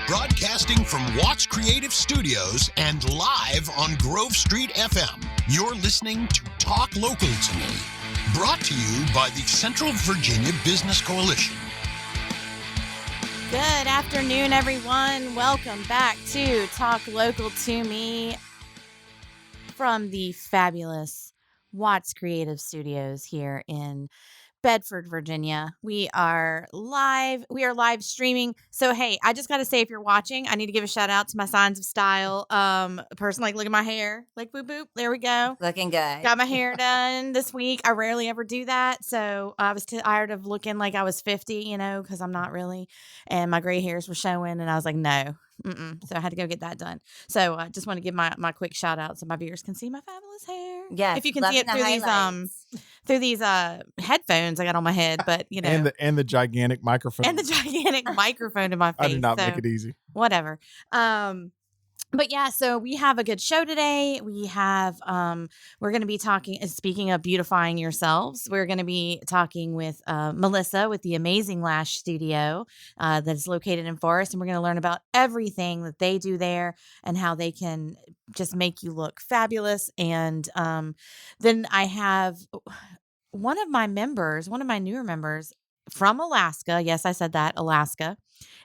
Broadcasting from Watts Creative Studios and live on Grove Street FM. You're listening to Talk Local to Me, brought to you by the Central Virginia Business Coalition. Good afternoon, everyone. Welcome back to Talk Local to Me from the fabulous Watts Creative Studios here in Bedford, Virginia. We are live streaming. So, hey, I just got to say, if you're watching, I need to give a shout out to my Signs of Style person. Like, look at my hair. Like, boop, boop. There we go. Looking good. Got my hair done this week. I rarely ever do that. So I was tired of looking like I was 50, because I'm not really. And my gray hairs were showing. And I was like, no. So I had to go get that done. So I just want to give my quick shout out so my viewers can see my fabulous hair. Yes, if you can see it through these headphones I got on my head, but and the gigantic microphone in my face. I did not make it easy. Whatever. But yeah, so we have a good show today. We have, we're going to be speaking of beautifying yourselves, we're going to be talking with Melissa with the amazing Lash studio that is located in Forest. And we're going to learn about everything that they do there and how they can just make you look fabulous. And then I have one of my newer members from Alaska. Yes, I said that, Alaska,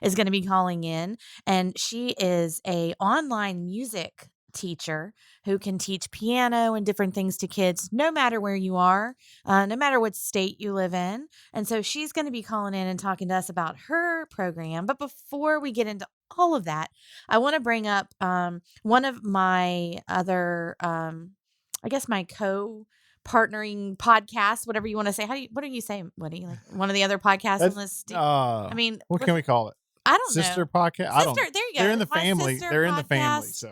is going to be calling in, and she is a online music teacher who can teach piano and different things to kids no matter where you are, no matter what state you live in. And so she's going to be calling in and talking to us about her program. But before we get into all of that, I want to bring up one of my other, my partnering podcast, whatever you want to say. What do you say, Woody? Like one of the other podcasts on this? What can we call it? I don't know. Sister podcast. There you go. They're in the family. They're in the family. So.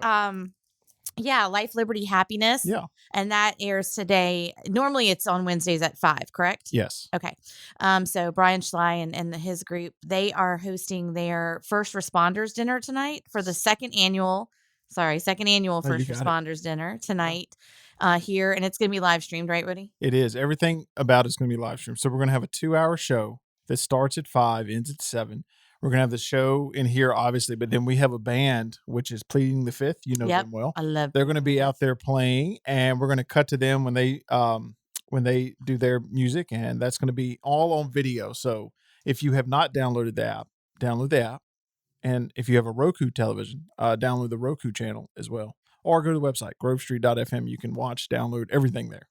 Life, Liberty, Happiness. Yeah. And that airs today. Normally it's on Wednesdays at 5, correct? Yes. Okay. So Brian Schley and his group, they are hosting their first responders dinner tonight for the second annual first responders dinner tonight. Here, and it's going to be live streamed, right, Woody? It is. Everything about it's going to be live streamed. So we're going to have a 2-hour show that starts at 5, ends at 7. We're going to have the show in here, obviously, but then we have a band, which is Pleading the Fifth. You know them well. I love. They're going to be out there playing, and we're going to cut to them when they do their music, and that's going to be all on video. So if you have not downloaded the app, download the app, and if you have a Roku television, download the Roku channel as well. Or go to the website, grovestreet.fm. You can watch, download everything there.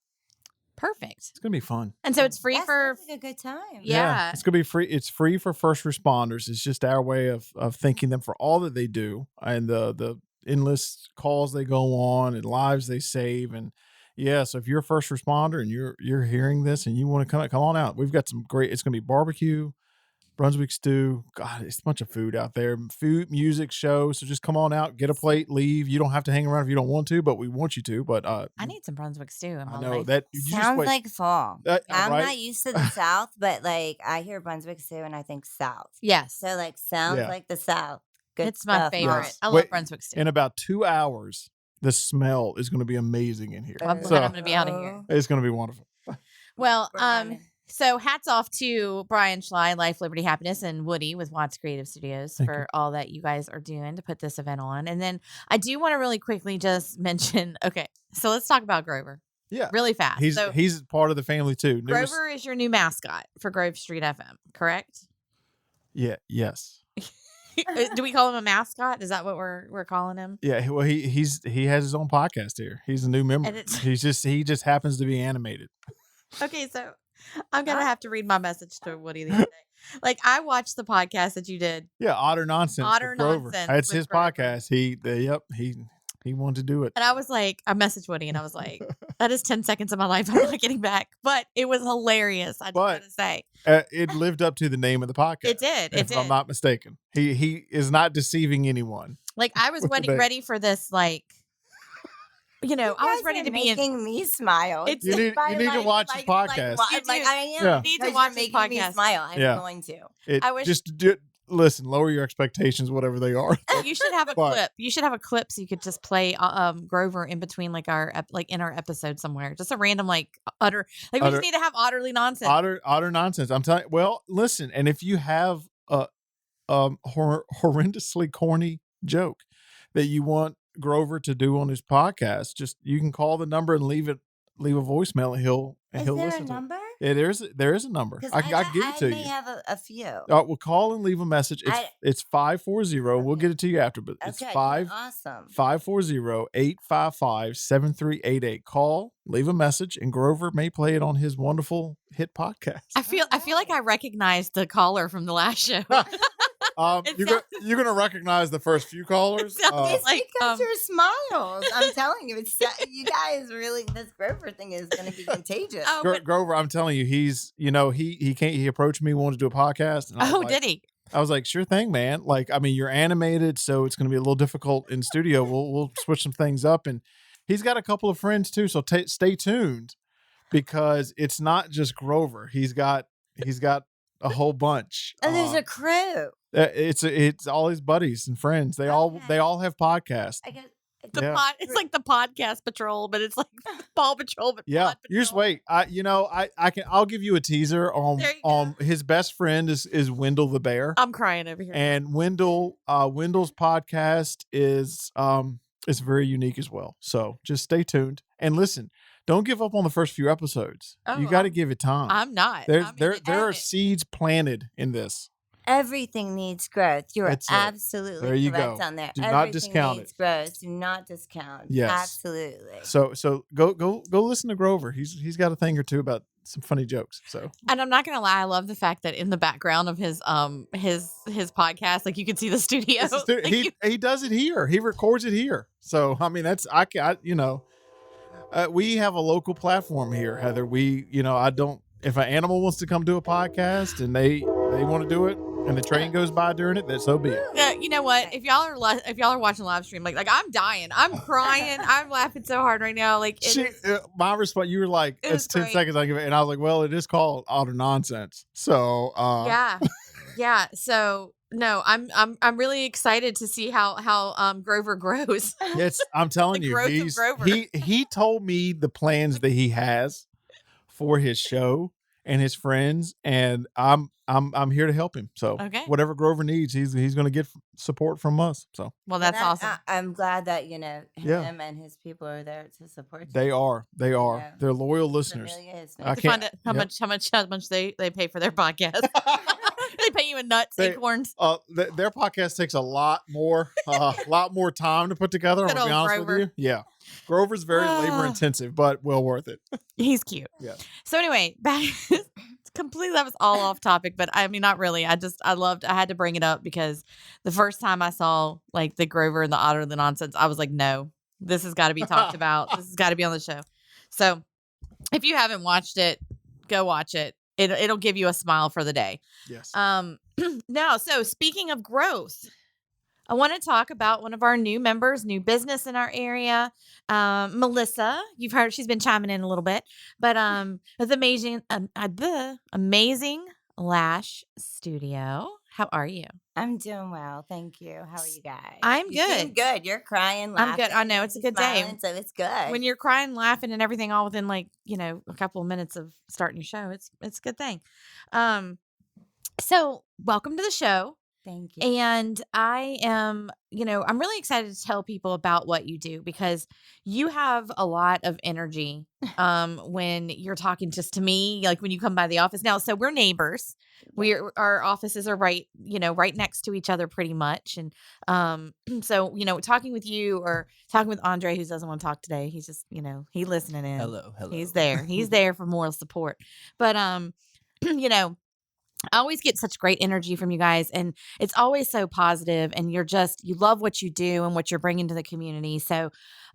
Perfect. It's going to be fun. And so it's free for a good time. Yeah. It's going to be free. It's free for first responders. It's just our way of thanking them for all that they do and the endless calls they go on and lives they save. And so if you're a first responder and you're hearing this and you want to come on out, we've got some great, it's going to be barbecue, Brunswick stew. God, it's a bunch of food out there. Food, music, show. So just come on out, get a plate, leave. You don't have to hang around if you don't want to, but we want you to. But I need some Brunswick stew in my I know life. that sounds like fall. I'm right? not used to the South, but I hear Brunswick stew and I think South. Yes. So sounds like the South. Good it's my stuff. favorite. Yes. I love Brunswick stew. In about 2 hours, the smell is going to be amazing in here. I'm glad I'm going to be out of here. It's going to be wonderful. Well, so hats off to Brian Schley, Life, Liberty, Happiness, and Woody with Watts Creative Studios for all that you guys are doing to put this event on. And then I do want to really quickly just mention, so let's talk about Grover. Yeah. Really fast. He's part of the family too. Grover is your new mascot for Grove Street FM, correct? Yeah. Yes. Do we call him a mascot? Is that what we're calling him? Yeah. Well, he has his own podcast here. He's a new member. He just happens to be animated. Okay, so I'm going to have to read my message to Woody the other day. I watched the podcast that you did. Yeah, Otter Nonsense. Otter Nonsense. That's his Grover. Podcast. He wanted to do it. And I was like, I messaged Woody and I was like, that is 10 seconds of my life I'm not getting back. But it was hilarious. I just got to say. It lived up to the name of the podcast. It did. If I'm not mistaken. He is not deceiving anyone. I was ready for this, I was ready to be making me smile. You need to watch his podcast. I am. You need to watch his podcast. Me smile. I'm going to. Listen, lower your expectations, whatever they are. You should have a clip. You should have a clip so you could just play Grover in between our in our episode somewhere. Just a random utter. We just need to have Otterly Nonsense. Otter Nonsense. I'm telling you. Well, listen, and if you have horrendously corny joke that you want Grover to do on his podcast, just you can call the number and leave a voicemail, and he'll Is there a listen to it. number? Yeah, there is a number. Because I can give it to may you. have a few. We'll call and leave a message. It's 540. We'll get it to you after, but it's Okay, 540-855-7388. Call, leave a message, and Grover may play it on his wonderful hit podcast. I feel like I recognize the caller from the last show. You're gonna recognize the first few callers. It's like because your smiles. I'm telling you, it's you guys really. This Grover thing is going to be contagious. Grover, I'm telling you, he's he approached me, wanted to do a podcast. And did he? I was like, sure thing, man. Like, I mean, you're animated, so it's going to be a little difficult in studio. We'll switch some things up, and he's got a couple of friends too. So stay tuned, because it's not just Grover. He's got a whole bunch. And there's a crew. It's all his buddies and friends. They all have podcasts. I guess It's like the podcast patrol, but it's like Paw Patrol, but yeah. Pod Patrol. You just wait. I'll give you a teaser on his best friend is Wendell the bear. I'm crying over here. And Wendell's podcast is very unique as well. So just stay tuned and listen. Don't give up on the first few episodes. You got to give it time. I'm not. There are seeds planted in this. Everything needs growth. You are absolutely there you correct go. on there. Do Everything not discount needs it. growth. Do not discount. Yes. Absolutely. So go listen to Grover. He's got a thing or two about some funny jokes. So, and I'm not gonna lie, I love the fact that in the background of his podcast, like you can see the studio. He does it here. He records it here. So I mean, we have a local platform here, Heather. If an animal wants to come do a podcast and they want to do it, and the train goes by during it, then so be it. Yeah, you know what? If y'all are watching live stream, like I'm dying, I'm crying, I'm laughing so hard right now. Like my response, you were like, "It's 10 seconds I give it," and I was like, "Well, it is called utter nonsense." So yeah. So no, I'm really excited to see how Grover grows. Yes, I'm telling you, he told me the plans that he has for his show and his friends, and I'm here to help him. So whatever Grover needs, he's going to get support from us. So that's awesome. I'm glad that him and his people are there to support you. They are. Yeah. They're loyal listeners. It really is. I can't find out how much they pay for their podcast. They pay you in nuts, acorns. Their podcast takes a lot more time to put together. I'm gonna be honest with you. Yeah, Grover's very labor intensive, but well worth it. He's cute. Yeah. So anyway, back completely. That was all off topic, but I mean, not really. I had to bring it up because the first time I saw like the Grover and the Otter and the Nonsense, I was like, no, this has got to be talked about. This has got to be on the show. So if you haven't watched it, go watch it. It'll give you a smile for the day. Yes. Now, so speaking of growth, I want to talk about one of our new members, new business in our area, Melissa. You've heard she's been chiming in a little bit, but with the amazing Lash Studio. How are you? I'm doing well, thank you. How are you guys? I'm You seem good. good. You're crying, laughing. I'm good. I know it's a good day. So it's good. When you're crying, laughing, and everything, all within like a couple of minutes of starting your show, it's a good thing. So welcome to the show. Thank you. And I am, I'm really excited to tell people about what you do because you have a lot of energy when you're talking just to me, like when you come by the office. Now, so we're neighbors. Our offices are right next to each other pretty much. And so, talking with you or talking with Andre, who doesn't want to talk today, he's just, he listening in. Hello. He's there. He's there for moral support. But, I always get such great energy from you guys, and it's always so positive, and you love what you do and what you're bringing to the community. So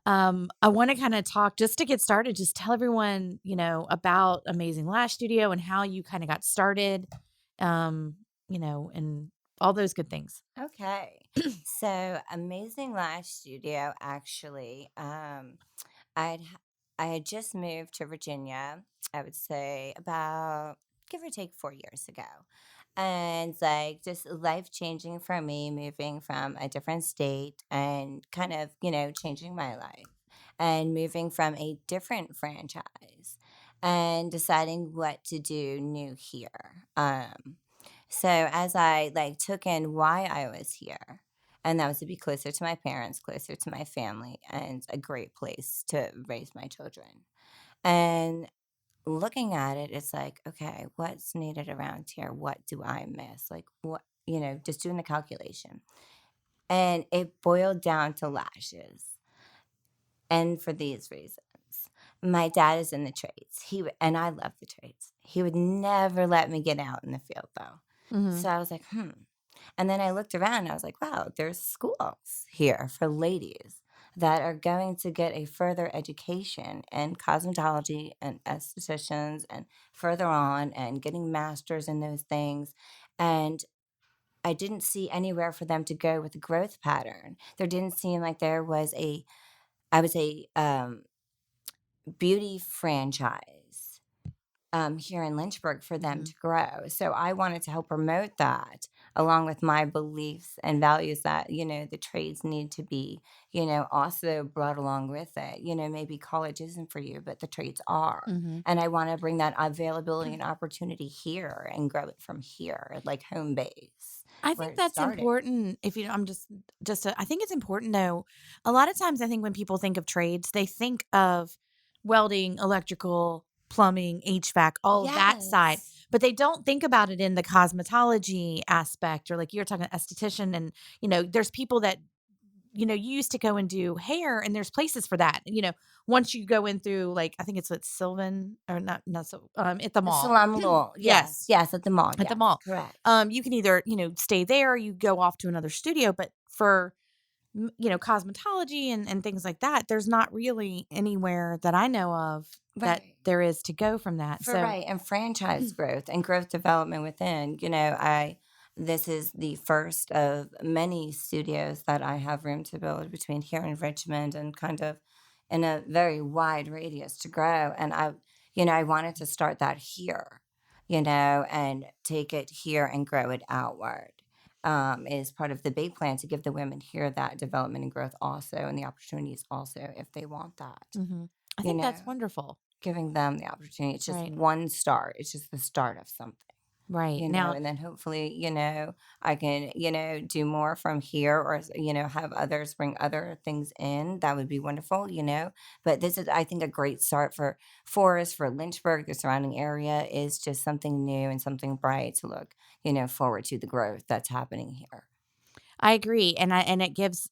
I want to kind of talk, just to get started, just tell everyone, about Amazing Lash Studio and how you kind of got started, and all those good things. Okay. So Amazing Lash Studio, actually, I had just moved to Virginia, I would say about give or take 4 years ago. And like just life changing for me, moving from a different state and kind of, changing my life and moving from a different franchise and deciding what to do new here. So as I like took in why I was here, and that was to be closer to my parents, closer to my family, and a great place to raise my children. And looking at it, it's like, okay, what's needed around here? What do I miss? Like, what, just doing the calculation. And it boiled down to lashes. And for these reasons, my dad is in the trades. And I love the trades. He would never let me get out in the field though. Mm-hmm. So I was like, And then I looked around and I was like, wow, there's schools here for ladies that are going to get a further education in cosmetology and estheticians and further on and getting masters in those things. And I didn't see anywhere for them to go with a growth pattern. There didn't seem like there was I was a beauty franchise here in Lynchburg for them to grow. So I wanted to help promote that along with my beliefs and values that, the trades need to be, also brought along with it. Maybe college isn't for you, but the trades are. Mm-hmm. And I want to bring that availability and opportunity here and grow it from here, like home base. I where think it that's started. important. I'm I think it's important though. A lot of times I think when people think of trades, they think of welding, electrical, plumbing, HVAC, all of that side, Yes. but they don't think about it in the cosmetology aspect, or like you're talking esthetician. And, there's people that, you used to go and do hair, and there's places for that. Once you go in through, like, I think it's at Sylvan, or not so, at the mall. Salon Mall. Yes. Yes, at the mall. At the Yes, mall. correct. You can either, stay there, or you go off to another studio. But for, cosmetology and things like that, there's not really anywhere that I know of that Right. there is to go from that. Right, and franchise growth and growth development within. This is the first of many studios that I have room to build between here and Richmond, and kind of in a very wide radius to grow. And I wanted to start that here, and take it here and grow it outward. Is part of the big plan to give the women here that development and growth also, and the opportunities also if they want that. I think that's wonderful. Giving them the opportunity. It's just Right. one start. It's just the start of something, Right. Now, and then hopefully, I can, do more from here, or, have others bring other things in. That would be wonderful, But this is, I think, a great start for us, for Lynchburg, the surrounding area, is just something new and something bright to look, forward to the growth that's happening here. I agree, and it gives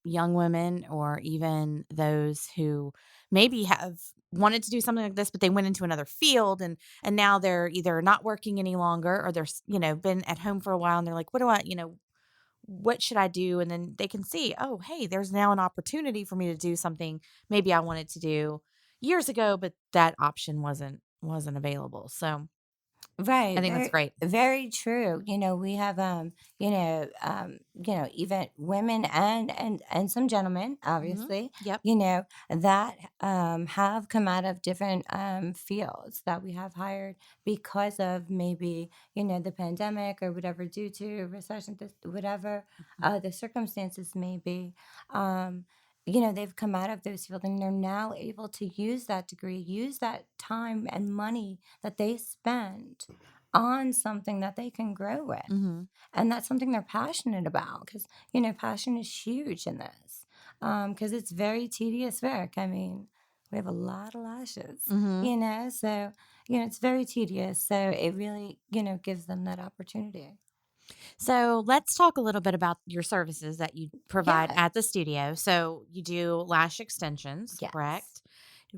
young women, or even those who maybe have wanted to do something like this, but they went into another field, and now they're either not working any longer, or they're been at home for a while, and they're like, what should I do? And then they can see, oh, hey, there's now an opportunity for me to do something maybe I wanted to do years ago, but that option wasn't available. So Right. I think that's great. Very true. We have even women and some gentlemen, obviously, Yep. that have come out of different fields that we have hired because of maybe, the pandemic or whatever, due to recession, whatever the circumstances may be. They've come out of those fields, and they're now able to use that degree, use that time and money that they spend on something that they can grow with. Mm-hmm. And that's something they're passionate about, because, passion is huge in this, because it's very tedious work. I mean, we have a lot of lashes, Mm-hmm. so, it's very tedious. So it really, gives them that opportunity. So let's talk a little bit about your services that you provide Yes. at the studio. So you do lash extensions, Yes. correct?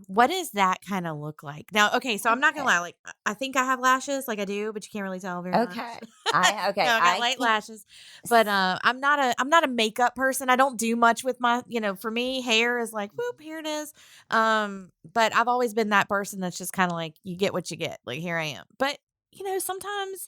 What does that kind of look like? Now, okay, so I'm not gonna Okay. lie, like I think I have lashes, like I do, but you can't really tell very much. Okay. No, I got light lashes, but I'm not a makeup person. I don't do much with my, for me, hair is like, whoop, here it is. But I've always been that person that's just kind of like, you get what you get. Like, here I am. But sometimes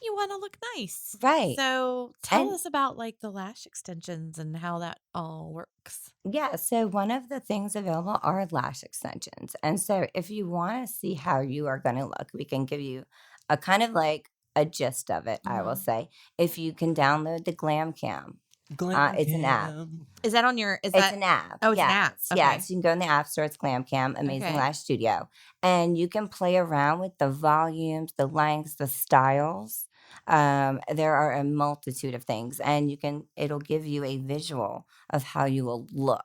you want to look nice. Right. So tell And us about like the lash extensions and how that all works. yeah, so one of the things available are lash extensions. And so if you want to see how you are going to look, we can give you a kind of like a gist of it, I will say. If you can download the Glam Cam, it's an app. Is that on your, is It's that, an app. oh, it's an app. Yes. Okay. Yes. You can go in the App Store. It's Glam Cam, Amazing Okay. Lash Studio. And you can play around with the volumes, the lengths, the styles. There are a multitude of things, and it'll give you a visual of how you will look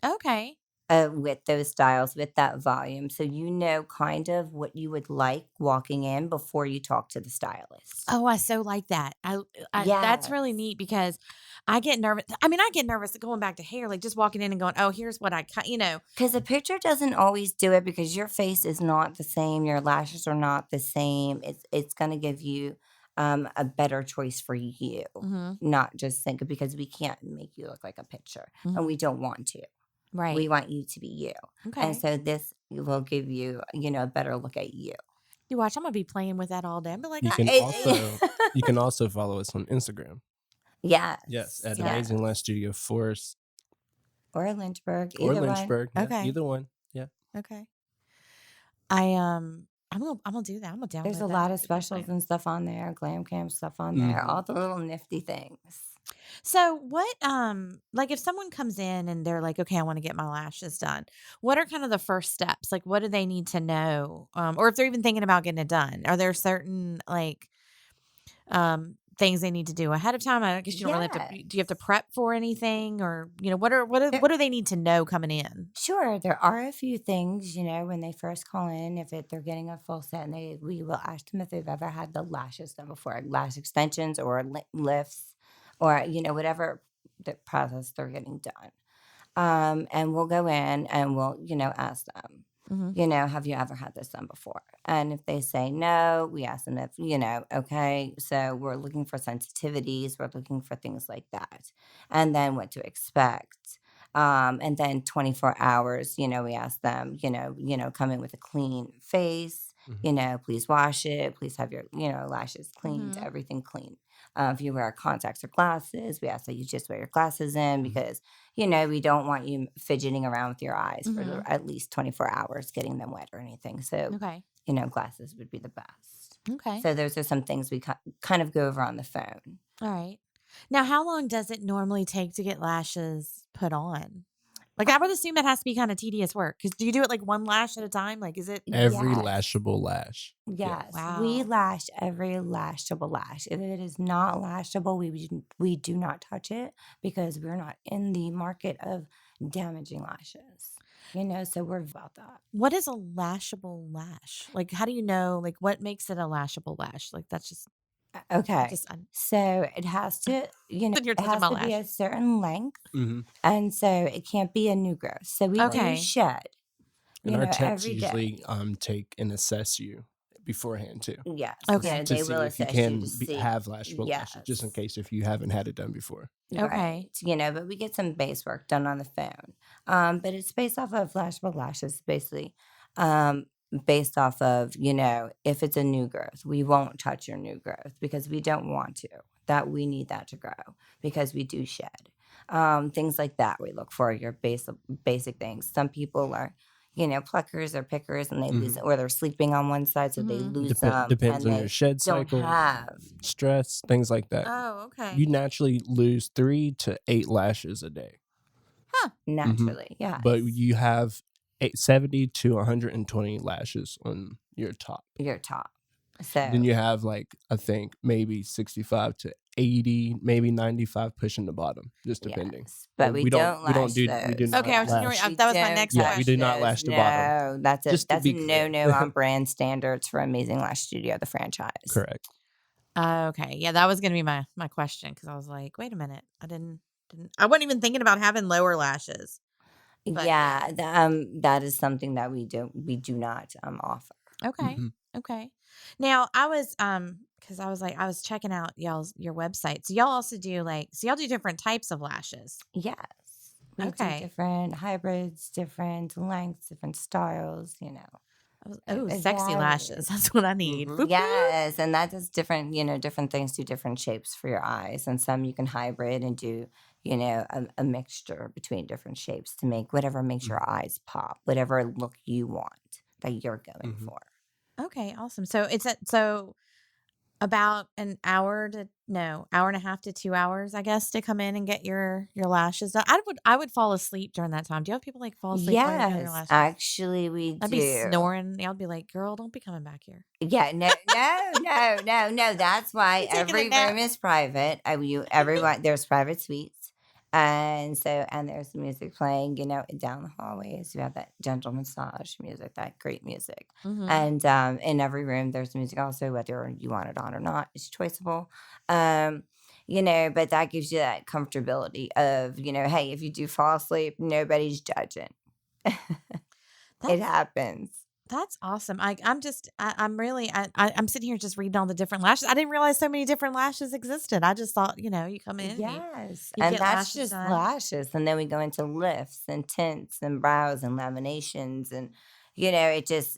Okay. with those styles, with that volume. So you know kind of what you would like walking in before you talk to the stylist. Oh, I so like that. That's really Yes. neat because I get nervous. I mean, I get nervous going back to hair, like just walking in and going, "Oh, here's what I cut," you know. Because a picture doesn't always do it because your face is not the same, your lashes are not the same. It's going to give you a better choice for you, Mhm. not just think because we can't make you look like a picture, and we Mhm. don't want to. We Right. want you to be you, and Okay. so this will give you, a better look at you. You watch, I'm gonna be playing with that all day. I'm be like, You can also you can also follow us on Instagram. Yes, Yes, at Yeah. Amazing Lash Studio Force or Lynchburg, or either one. Lynchburg. Yeah, Okay. either one. Yeah. Okay. I'm gonna do that. I'm gonna download There's a that lot and of put it in specials there. and stuff on there, glam cam stuff on there, Mhm. all the little nifty things. So what like if someone comes in and they're like, okay, I want to get my lashes done, what are kind of the first steps? Like what do they need to know? Or if they're even thinking about getting it done, are there certain like things they need to do ahead of time? I guess you don't really have to do you have to Yes. prep for anything, or There, what do they need to know coming in? sure, there are a few things, when they first call in, if they're getting a full set, and we will ask them if they've ever had the lashes done before, like lash extensions or lifts, or whatever the process they're getting done. And we'll go in and we'll, ask them, Mm-hmm. have you ever had this done before? And if they say no, we ask them if, okay, so we're looking for sensitivities, we're looking for things like that, and then what to expect. And then 24 hours, we ask them, come in with a clean face, Mhm. please wash it, please have your, lashes cleaned, Mm-hmm. everything clean. If you wear contacts or glasses, we ask that you just wear your glasses in because we don't want you fidgeting around with your eyes for Mm-hmm. at least 24 hours, getting them wet or anything. So, Okay. glasses would be the best. Okay. So, those are some things we kind of go over on the phone. All right. Now, how long does it normally take to get lashes put on? Like, I would assume it has to be kind of tedious work because do you do it like one lash at a time? Like, is it? Every Yes. lashable lash. Yes. Wow. We lash every lashable lash. If it is not lashable, we do not touch it because we're not in the market of damaging lashes. So we're about that. What is a lashable lash? Like, how do you know? Like, what makes it a lashable lash? Like, that's just, Okay. So it has to, You're it touching has my to be a lashes. certain length. Mm-hmm. And so it can't be a new growth. So we Okay. do shed, And our techs every day. usually take and assess you beforehand too. Yes. Okay. To They see will if you assess you can to see. have lashable lashes, just in Yes. case if you haven't had it done before. Okay. Right. But we get some base work done on the phone. But it's based off of flashable lashes, basically. Based off of, if it's a new growth, we won't touch your new growth because we don't want to. That we need that to grow because we do shed. Things like that we look for your basic things. Some people are, pluckers or pickers, and they lose, or they're sleeping on one side, so they Mhm. lose them, Depends and on your they shed don't cycle, have. stress, things like that. Oh, okay. You naturally lose 3 to 8 lashes a day. Naturally, yes. But you have 70 to 120 lashes on your top. Your top. So Then you have like, I think maybe 65 to 80, maybe 95 pushing the bottom, just depending. yes, but we don't lash do those. not Okay, I was just lash. gonna, that was my don't next Yeah, question. we do not those. lash the bottom. No, that's Just to that's a be clear. no on brand standards for Amazing Lash Studio, the franchise. Correct. Okay, yeah, that was gonna be my question because I was like, wait a minute, I wasn't even thinking about having lower lashes. But Yeah, that is something that we do not offer. Okay. Mhm. Okay. Now I was because I was checking out your website. So y'all also do y'all do different types of lashes. Yes, we do Okay. different hybrids, different lengths, different styles. Oh, It sexy varies. lashes. That's what I need. Mhm. Boop, boop. Yes, and that does different, different things do different shapes for your eyes. And some you can hybrid and do, a mixture between different shapes to make whatever makes your eyes pop, whatever look you want that you're going Mhm. for. Okay, awesome. So it's so about an hour to hour and a half to 2 hours, I guess, to come in and get your lashes done. I would fall asleep during that time. Do you have people like fall asleep while you're doing your Yes, lashes? actually, we I'd be do. snoring. I'd be like, girl, don't be coming back here. Yeah, no. That's why You taking a every nap? room is private. Everyone, there's private suites, and there's music playing. Down the hallways, you have that gentle massage music, that great music, Mm-hmm. and in every room there's music also, whether you want it on or not. It's choiceable. But that gives you that comfortability of, hey, if you do fall asleep, nobody's judging. It That's happens. that's awesome. I'm really I'm sitting here just reading all the different lashes. I didn't realize so many different lashes existed. I just thought, you come in, Yes, you and get that's lashes just done. lashes, and then we go into lifts and tints and brows and laminations, and it's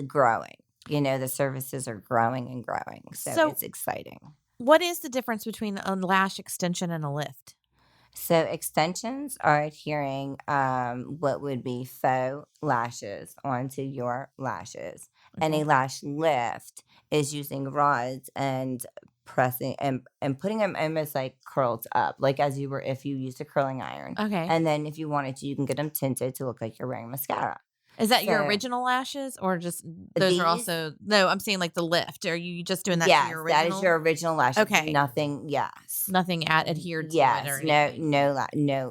growing. The services are growing and growing, so So it's exciting. what is the difference between a lash extension and a lift? So extensions are adhering what would be faux lashes onto your lashes, and Okay. a lash lift is using rods and pressing and putting them almost like curled up, like as you were if you used a curling iron. Okay. And then if you wanted to, you can get them tinted to look like you're wearing mascara. Is that your So original lashes or just those are these, also no, I'm saying like the lift. Are you just doing that to yes, your that is original? your original lashes. Okay. Nothing, yes, Nothing adhered to it yes, or no, anything.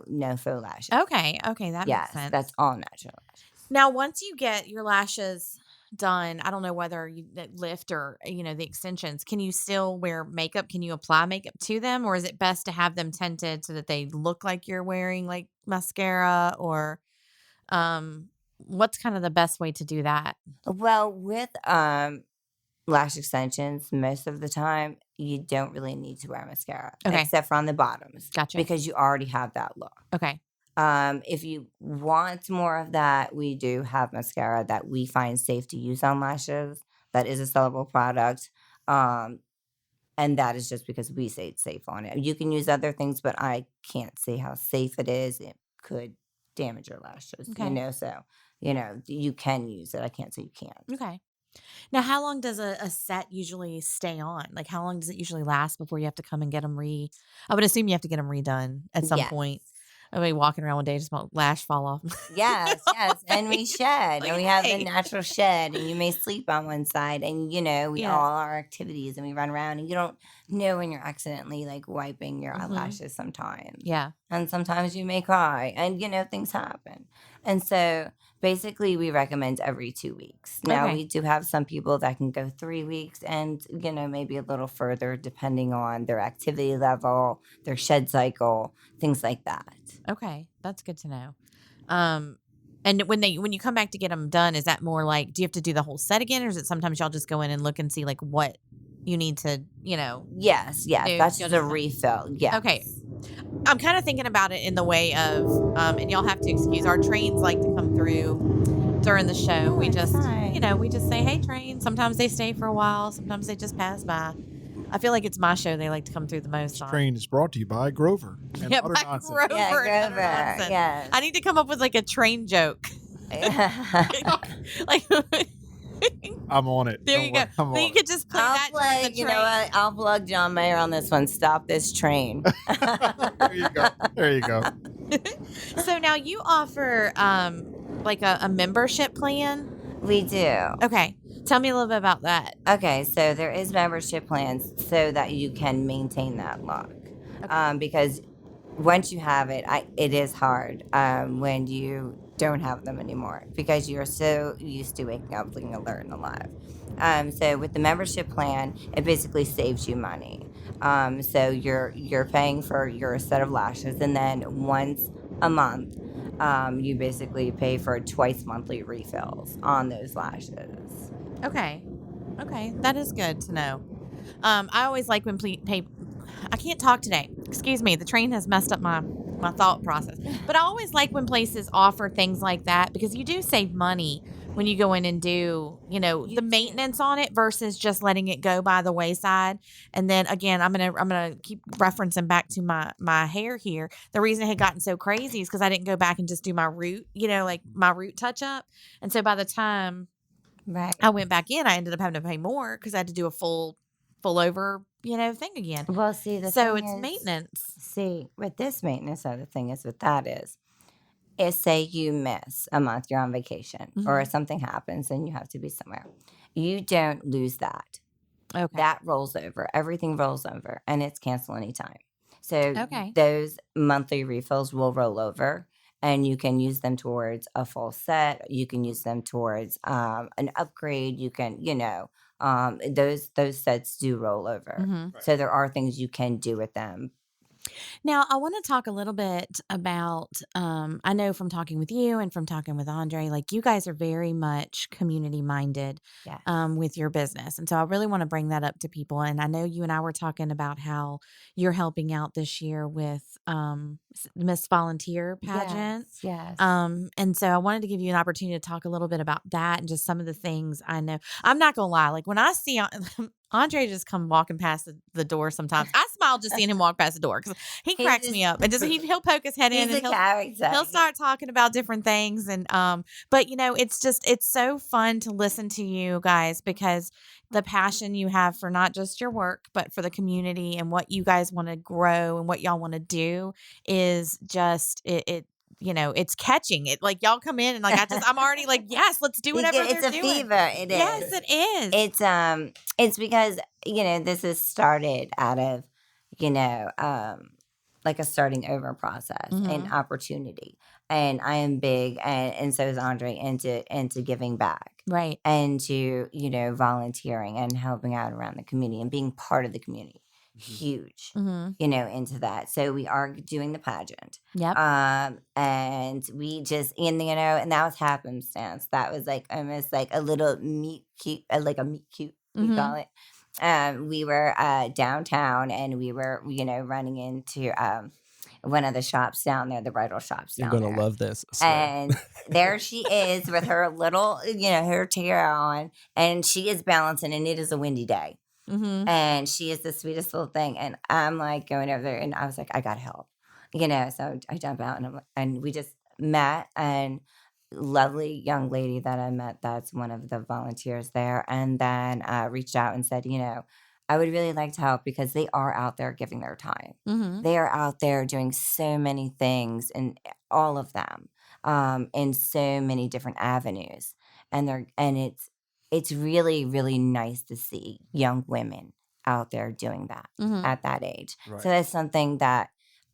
no faux lashes. Okay, that makes Yes, sense. that's all natural lashes. Now, once you get your lashes done, I don't know whether you that lift or the extensions. Can you still wear makeup? Can you apply makeup to them, or is it best to have them tinted so that they look like you're wearing like mascara? Or what's kind of the best way to do that? Well, with lash extensions, most of the time you don't really need to wear mascara, Okay, except for on the bottoms, gotcha. because you already have that look. Okay, If you want more of that, we do have mascara that we find safe to use on lashes. That is a sellable product. And that is just because we say it's safe on it. You can use other things, but I can't say how safe it is. It could damage your lashes, okay, so, you can use it. I can't say you can't. okay. Now, how long does a set usually stay on? Like, how long does it usually last before you have to come and get them I would assume you have to get them redone at some Yes. point. I mean, walking around one day, just my lash fall off. Yes, and we shed, Like, and we have the hey. natural shed, and you may sleep on one side, and we Yeah. all our activities, and we run around, and you don't know when you're accidentally like wiping your eyelashes sometimes, Yeah. and sometimes you may cry, and things happen, and so basically we recommend every 2 weeks. Now Okay. we do have some people that can go 3 weeks, and maybe a little further depending on their activity level, their shed cycle, things like that. Okay. That's good to know. And when you come back to get them done, is that more like, do you have to do the whole set again, or is it sometimes y'all just go in and look and see like what you need to, Yes, do? that's Y'all just a just refill. Yes. Okay. I'm kind of thinking about it in the way of, and y'all have to excuse our trains like to come through during the show. Oh, We it's just, fine. we just say, hey, train. Sometimes they stay for a while. Sometimes they just pass by. I feel like it's my show they like to come through the most This on. train is brought to you by Grover. And Yeah, utter by nonsense. Grover. Yeah, and Utter Grover. Nonsense. Yes. I need to come up with like a train joke. Like, I'm on it. there Don't you go. worry, I'm Then on you it. could just play I'll that during plug, the you train. know what? I'll plug John Mayer on this one. Stop this train. There you go. There you go. So now you offer like a membership plan. We do. Okay. Tell me a little bit about that. Okay, so there is membership plans so that you can maintain that look. Because once you have it, it is hard when you don't have them anymore because you're so used to waking up looking alert and alive. So with the membership plan, it basically saves you money. So you're paying for your set of lashes, and then once a month, you basically pay for twice monthly refills on those lashes. Okay. That is good to know. I always like when I can't talk today. Excuse me. The train has messed up my thought process. But I always like when places offer things like that because you do save money when you go in and do, the maintenance on it versus just letting it go by the wayside. And then again, I'm gonna keep referencing back to my hair here. The reason it had gotten so crazy is because I didn't go back and just do my root, like my root touch up. And so by the time Right. I went back in, I ended up having to pay more because I had to do a full over thing again. Well, see, the So thing it's is, maintenance. see, with this maintenance, the thing is with that is say you miss a month, you're on vacation, or Mhm. something happens and you have to be somewhere. You don't lose that. Okay. That rolls over. Everything rolls over, and it's cancel anytime. So Okay. those monthly refills will roll over, and you can use them towards a full set. You can use them towards an upgrade. You can, those sets do roll over. Mhm. So there are things you can do with them. Now, I want to talk a little bit about, I know from talking with you and from talking with Andre, like you guys are very much community minded Yes. with your business. And so I really want to bring that up to people. And I know you and I were talking about how you're helping out this year with Miss Volunteer pageant. Yes. And so I wanted to give you an opportunity to talk a little bit about that and just some of the things I know. I'm not going to lie. Like when I see Andre just come walking past the door sometimes, I smile just seeing him walk past the door because he He's cracks just- me up. And he'll poke his head in He's and a character. he'll start talking about different things. And but it's so fun to listen to you guys because the passion you have for not just your work, but for the community and what you guys want to grow and what y'all want to do is just it's catching it. Like y'all come in and like I'm already like, yes, let's do whatever It's they're a doing. fever. It is. Yes, it is. It's because this is started out of like a starting over process and opportunity, and I am big, and so is Andre, into giving back, Right. and to volunteering and helping out around the community and being part of the community. Huge, into that. So we are doing the pageant. Yep. And we just, and that was happenstance. That was like almost like a little meet cute, like a meet cute, we call it. We were downtown, and we were, running into one of the shops down there, the bridal shops You're down gonna there. love this. I swear. And there she is with her little, her tiara on, and she is balancing, and it is a windy day. And she is the sweetest little thing. And I'm like going over there, and I was like, I got help, so I jump out, and we just met, and lovely young lady that I met, that's one of the volunteers there, and then reached out and said, I would really like to help because they are out there giving their time. They are out there doing so many things, and all of them in so many different avenues, and it's really, really nice to see young women out there doing that at that age. Right. So that's something that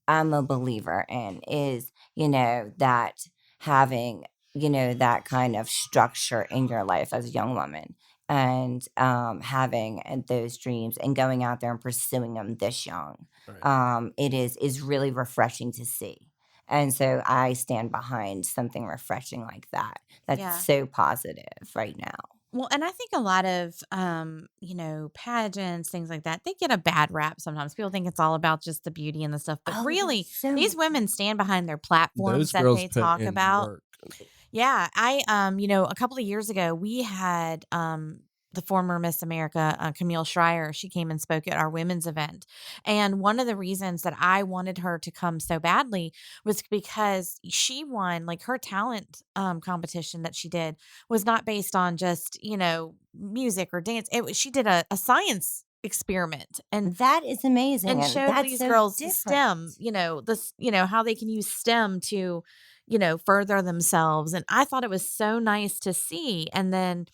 I'm a believer in, is, that having, that kind of structure in your life as a young woman, and having those dreams and going out there and pursuing them this young. Right. It is really refreshing to see. And so I stand behind something refreshing like that. That's so positive right now. Well, and I think a lot of, pageants, things like that, they get a bad rap sometimes. People think it's all about just the beauty and the stuff. But really, these women stand behind their platforms Those that girls they put talk in about. work. Yeah. I, a couple of years ago, we had the former Miss America, Camille Schreier. She came and spoke at our women's event. And one of the reasons that I wanted her to come so badly was because she won, like her talent competition that she did was not based on just, music or dance. She did a science experiment, and that is amazing, and showed that's these so girls different. STEM, how they can use STEM to, further themselves. And I thought it was so nice to see. And then,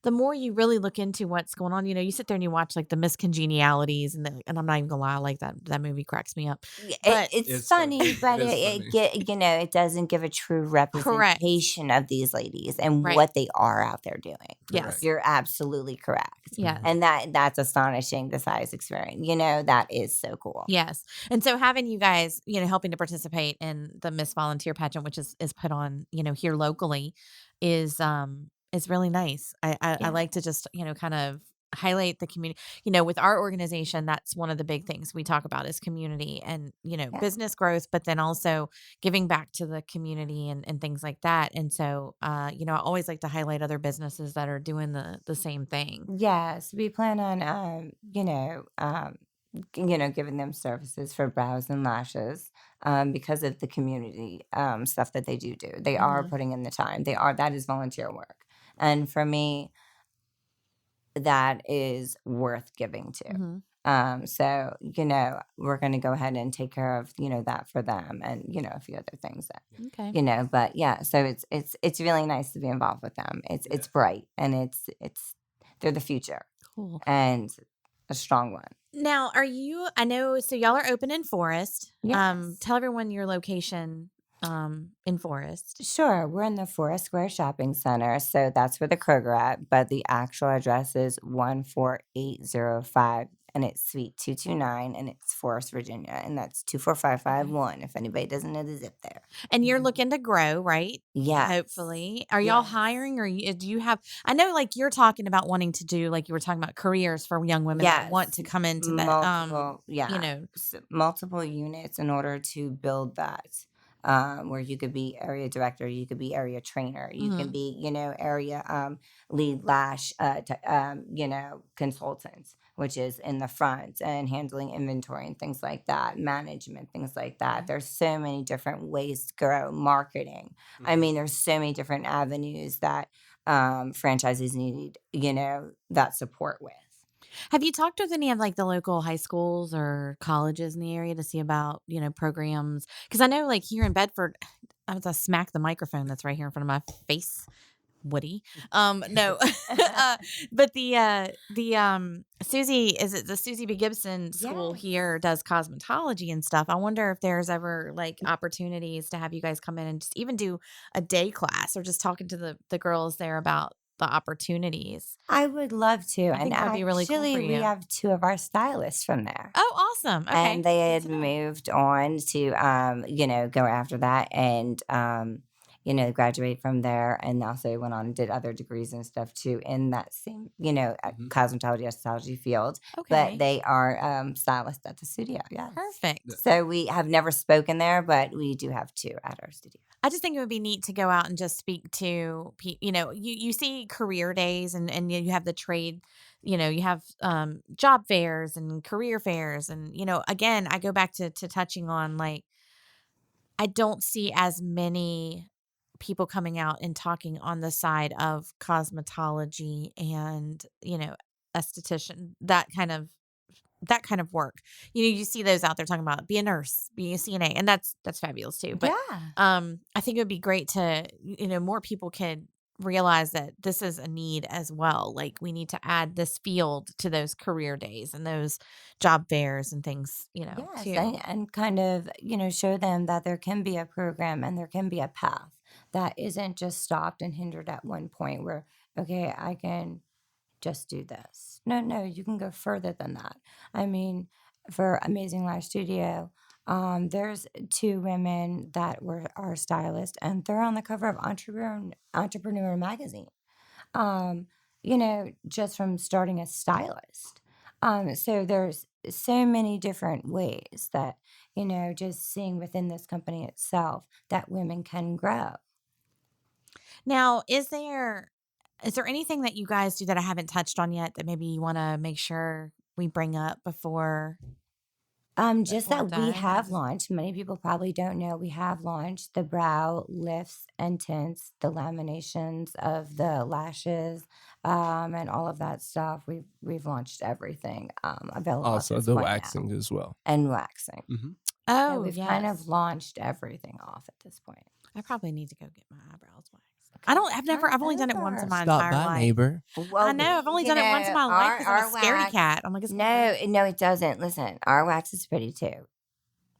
the more you really look into what's going on, you sit there and you watch like the Miscongenialities, and I'm not even gonna lie, I like that movie, cracks me up. But It's funny, but It is funny. it doesn't give a true representation of these ladies and Right. what they are out there doing. Yes. You're absolutely correct. Yeah. And that's astonishing, the size experience. That is so cool. Yes. And so having you guys, helping to participate in the Miss Volunteer pageant, which is put on, here locally, is really nice. I like to just, kind of highlight the community. With our organization, that's one of the big things we talk about is community and, business growth, but then also giving back to the community and things like that. And so, I always like to highlight other businesses that are doing the same thing. Yes, we plan on, giving them services for brows and lashes, because of the community stuff that they do. They are putting in the time. That is volunteer work. And for me, that is worth giving to. Mhm. So, we're going to go ahead and take care of, that for them, and, a few other things that, Okay. but yeah, so it's really nice to be involved with them. It's bright, and they're the future, Cool. and a strong one. Now, I know, so y'all are open in Forest. Yes. Tell everyone your location in Forest. Sure. We're in the Forest Square Shopping Center. So that's where the Kroger at. But the actual address is 14805. And it's Suite 229. And it's Forest, Virginia. And that's 24551. If anybody doesn't know the zip there. And you're looking to grow, right? Yes. Hopefully. Are y'all Yes. hiring, or do you have, I know like you're talking about wanting to do, like you were talking about careers for young women that want Yes. to come into that, Multiple, you know, multiple units in order to build that. Where you could be area director, you could be area trainer, you can Mhm. be, area lead Lash, consultants, which is in the front and handling inventory and things like that, management, things like that. There's so many different ways to grow. Marketing. I mean, there's so many different avenues that franchises need, that support with. Have you talked with any of like the local high schools or colleges in the area to see about, programs? Because I know like here in Bedford, I was to smack the microphone that's right here in front of my face. Woody. No. But the Susie, is it the Susie B. Gibson school Yes. here does cosmetology and stuff. I wonder if there's ever like opportunities to have you guys come in and just even do a day class or just talking to the girls there about the opportunities. I would love to. I think And that'd be really cool for actually, we you. have two of our stylists from there. Oh, awesome. Okay. And they Good had to know. moved on to go after that, and graduate from there, and also went on and did other degrees and stuff too in that same cosmetology esthetology field. Okay. But they are stylists at the studio. Yeah. Perfect. So we have never spoken there, but we do have two at our studio. I just think it would be neat to go out and just speak to people. You see career days and you have the trade, you have job fairs and career fairs. And, again, I go back to touching on like, I don't see as many people coming out and talking on the side of cosmetology and, esthetician, that kind of work. You see those out there talking about be a nurse, be a CNA, and that's fabulous too. But Yeah. I think it would be great to, more people could realize that this is a need as well. Like we need to add this field to those career days and those job fairs and things, Yes, too. and kind of, show them that there can be a program and there can be a path that isn't just stopped and hindered at one point where, okay, I can just do this. No, you can go further than that. I mean, for Amazing Lash Studio, there's two women that are stylists, and they're on the cover of Entrepreneur magazine. Just from starting as stylist. So there's so many different ways that, just seeing within this company itself that women can grow. Now, is there anything that you guys do that I haven't touched on yet that maybe you want to make sure we bring up before? Just Before that we done? have launched, many people probably don't know, we have launched the brow lifts and tints, the laminations of the lashes, and all of that stuff. We've launched everything available at Also, this the point now. waxing as well. And waxing. hmm So Oh, we've yes. kind of launched everything off at this point. I probably need to go get my eyebrows waxed. I've only done it once in my Stop entire by, life. neighbor. Well, I know. I've only done it once in my life because I'm a scaredy wax. cat. I'm like, No, it doesn't. Listen, our wax is pretty too.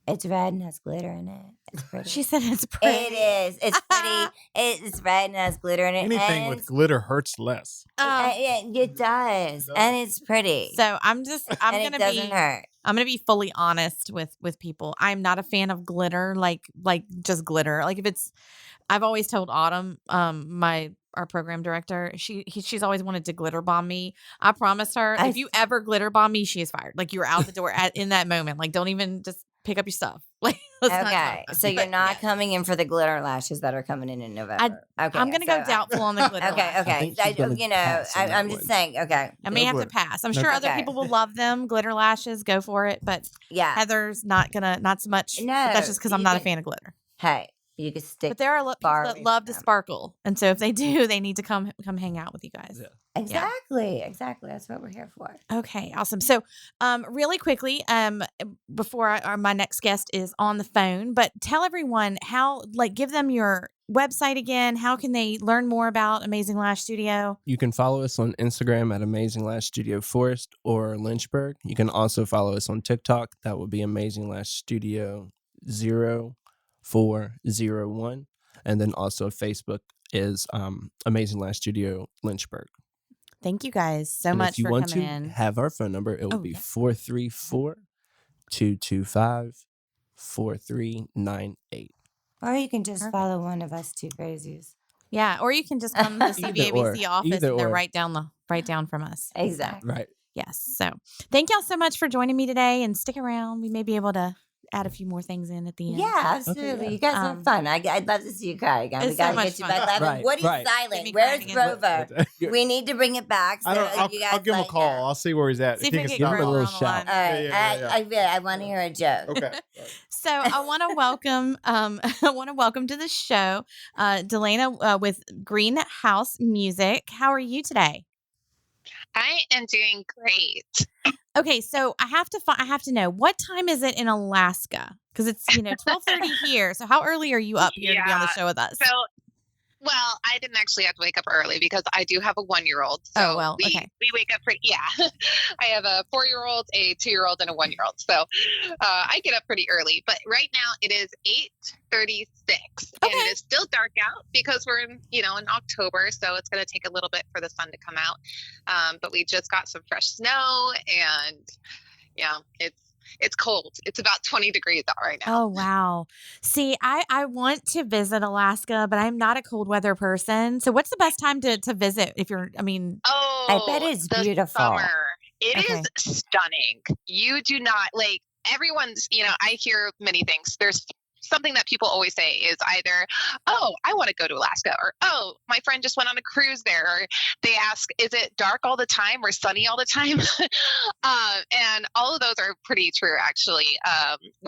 It's red and has glitter in it. It's pretty. She said it's pretty. It is. It's pretty. It's red and has glitter in it. Anything and with glitter hurts less. it does, and it's pretty. So I'm and gonna it doesn't hurt. I'm gonna be fully honest with people. I'm not a fan of glitter, like just glitter. Like if it's, I've always told Autumn, our program director, she's always wanted to glitter bomb me. I promised her, if you ever glitter bomb me, she is fired. Like you're out the door in that moment. Like don't even just pick up your stuff. Like let's not Okay, talk. so you're not coming in for the glitter lashes that are coming in November. Okay, I'm gonna go so doubtful on the glitter. Okay, lashes. think she's gonna pass on that I'm just one. saying. Okay, I may No have to glitter. pass. I'm No sure other glitter. people will love them. Glitter lashes, go for it. But yeah. Heather's not so much. No, But that's just because I'm you not a can- fan of glitter. Hey, You could stick. But there are people far that away love from to them. sparkle, and so if they do, they need to come hang out with you guys. Yeah. Exactly. That's what we're here for. Okay, awesome. So, really quickly, before my next guest is on the phone, but tell everyone how, give them your website again. How can they learn more about Amazing Lash Studio? You can follow us on Instagram at Amazing Lash Studio Forest or Lynchburg. You can also follow us on TikTok. That would be Amazing Lash Studio 0401. And then also Facebook is Amazing Lash Studio Lynchburg. Thank you guys so And much if you for want coming to in. have our phone number, it will be 434-225-4398. Or you can just Perfect. follow one of us two crazies. Yeah, or you can just come to the Either or. CVABC office Either and they're or. right down from us. Exactly. Right. Yes. So thank y'all so much for joining me today, and stick around. We may be able to add a few more things in at the end. Yeah, absolutely. yeah. You guys have fun. I'd love to see you cry again. We It's so got to much get you fun. back live. Right, Woody's right. Get silent. me Where's crying again. Rover? We need to bring it back. So I'll you guys give him a like call. him. I'll see where he's at. See if he we can can give get him a Carla little on the shout. line. All right. Yeah. I want to hear a joke. Okay. So I want to welcome to the show, Delana with Greenhouse Music. How are you today? I am doing great. Okay, so I have to know, what time is it in Alaska? Because it's 12:30 here. So how early are you up here to be on the Yeah, show with us? So, well, I didn't actually have to wake up early because I do have a 1-year-old. So Oh, well, okay. we wake up pretty, yeah. I have a 4-year-old, a 2-year-old, and a 1-year-old. So I get up pretty early. But right now it is 8:36, and it is still dark out because we're in October. So it's going to take a little bit for the sun to come out. But we just got some fresh snow, and yeah, it's cold. It's about 20 degrees out right now. Oh, wow. See, I want to visit Alaska, but I'm not a cold weather person. So what's the best time to visit if you're, Oh, I bet it's the beautiful. Summer. It Okay. is stunning. You do not everyone's, I hear many things. There's something that people always say is either, oh, I want to go to Alaska, or, oh, my friend just went on a cruise there, or they ask, is it dark all the time or sunny all the time? And all of those are pretty true, actually,